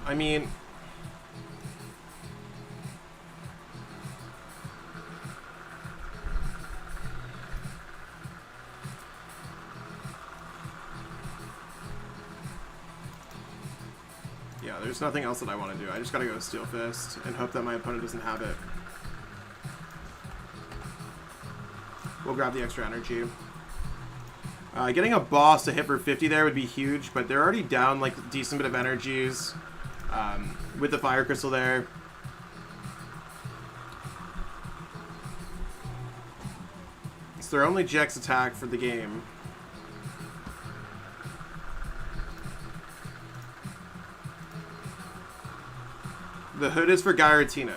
I mean, yeah, there's nothing else that I want to do. I just gotta go Steel Fist and hope that my opponent doesn't have it. We'll grab the extra energy. Getting a boss to hit for 50 there would be huge, but they're already down like a decent bit of energies with the Fire Crystal there. It's their only GX attack for the game. The Hood is for Giratina.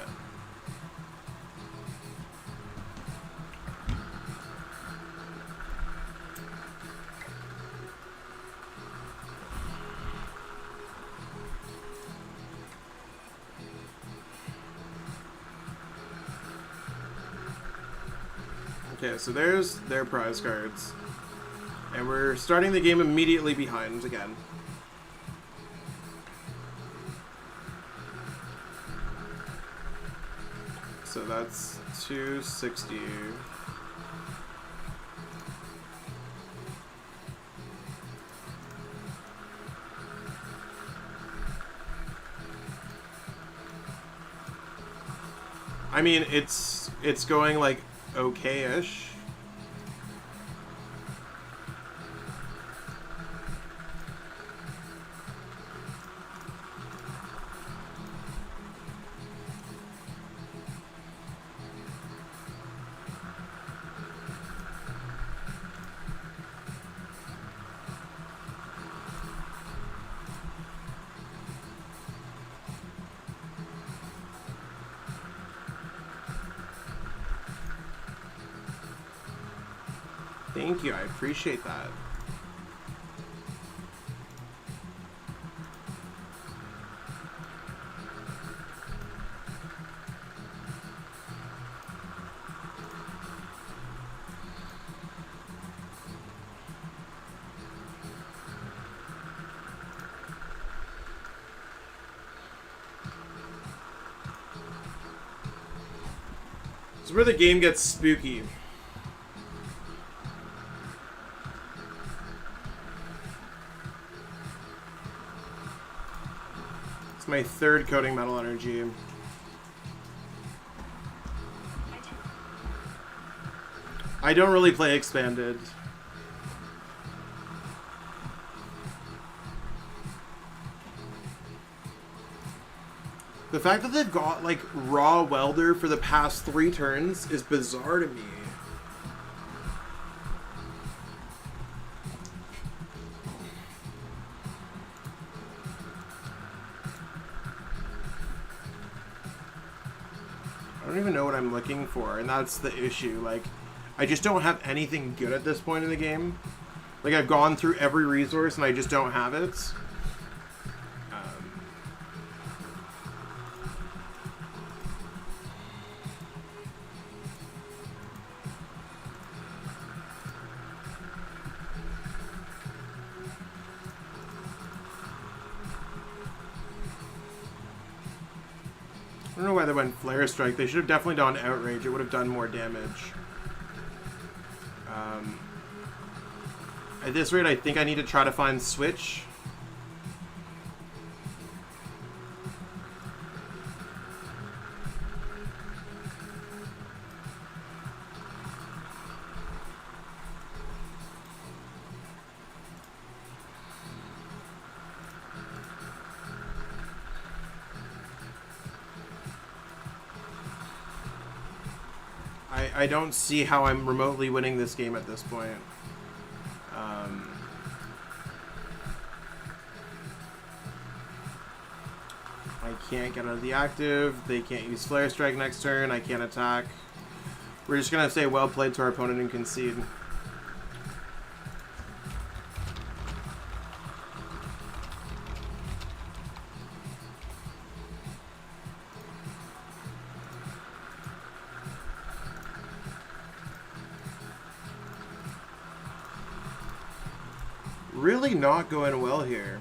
Okay, so there's their prize cards. And we're starting the game immediately behind again. So that's 260. I mean, it's going like okay-ish. Thank you, I appreciate that. This is where the game gets spooky. It's my third Coding Metal Energy. I don't really play Expanded. The fact that they've got, like, Raw Welder for the past 3 turns is bizarre to me. I don't even know what I'm looking for, and that's the issue. Like, I just don't have anything good at this point in the game. Like, I've gone through every resource, and I just don't have it. I don't know why they went Flare Strike. They should have definitely done Outrage. It would have done more damage. At this rate, I think I need to try to find Switch. I don't see how I'm remotely winning this game at this point. I can't get out of the active. They can't use Flare Strike next turn. I can't attack. We're just going to say well played to our opponent and concede. Really not going well here.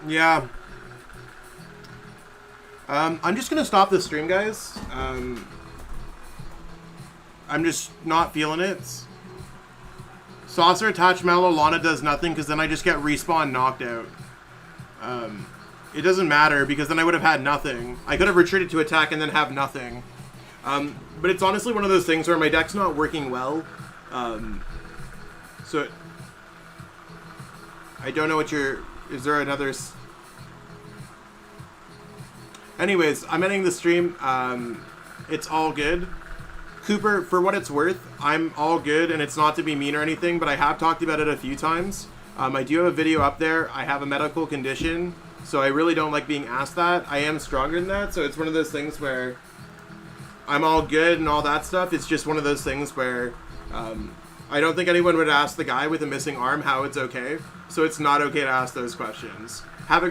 Yeah. I'm just gonna stop the stream, guys. I'm just not feeling it. Saucer attached Mallow Lana does nothing because then I just get respawn knocked out. It doesn't matter because then I would have had nothing. I could have retreated to attack and then have nothing. But it's honestly one of those things where my deck's not working well. So I don't know what you're... Is there another... Anyways, I'm ending the stream. It's all good. Cooper, for what it's worth, I'm all good, and it's not to be mean or anything, but I have talked about it a few times. I do have a video up there. I have a medical condition, so I really don't like being asked that. I am stronger than that, so it's one of those things where I'm all good and all that stuff. It's just one of those things where I don't think anyone would ask the guy with a missing arm how it's okay, so it's not okay to ask those questions. Have a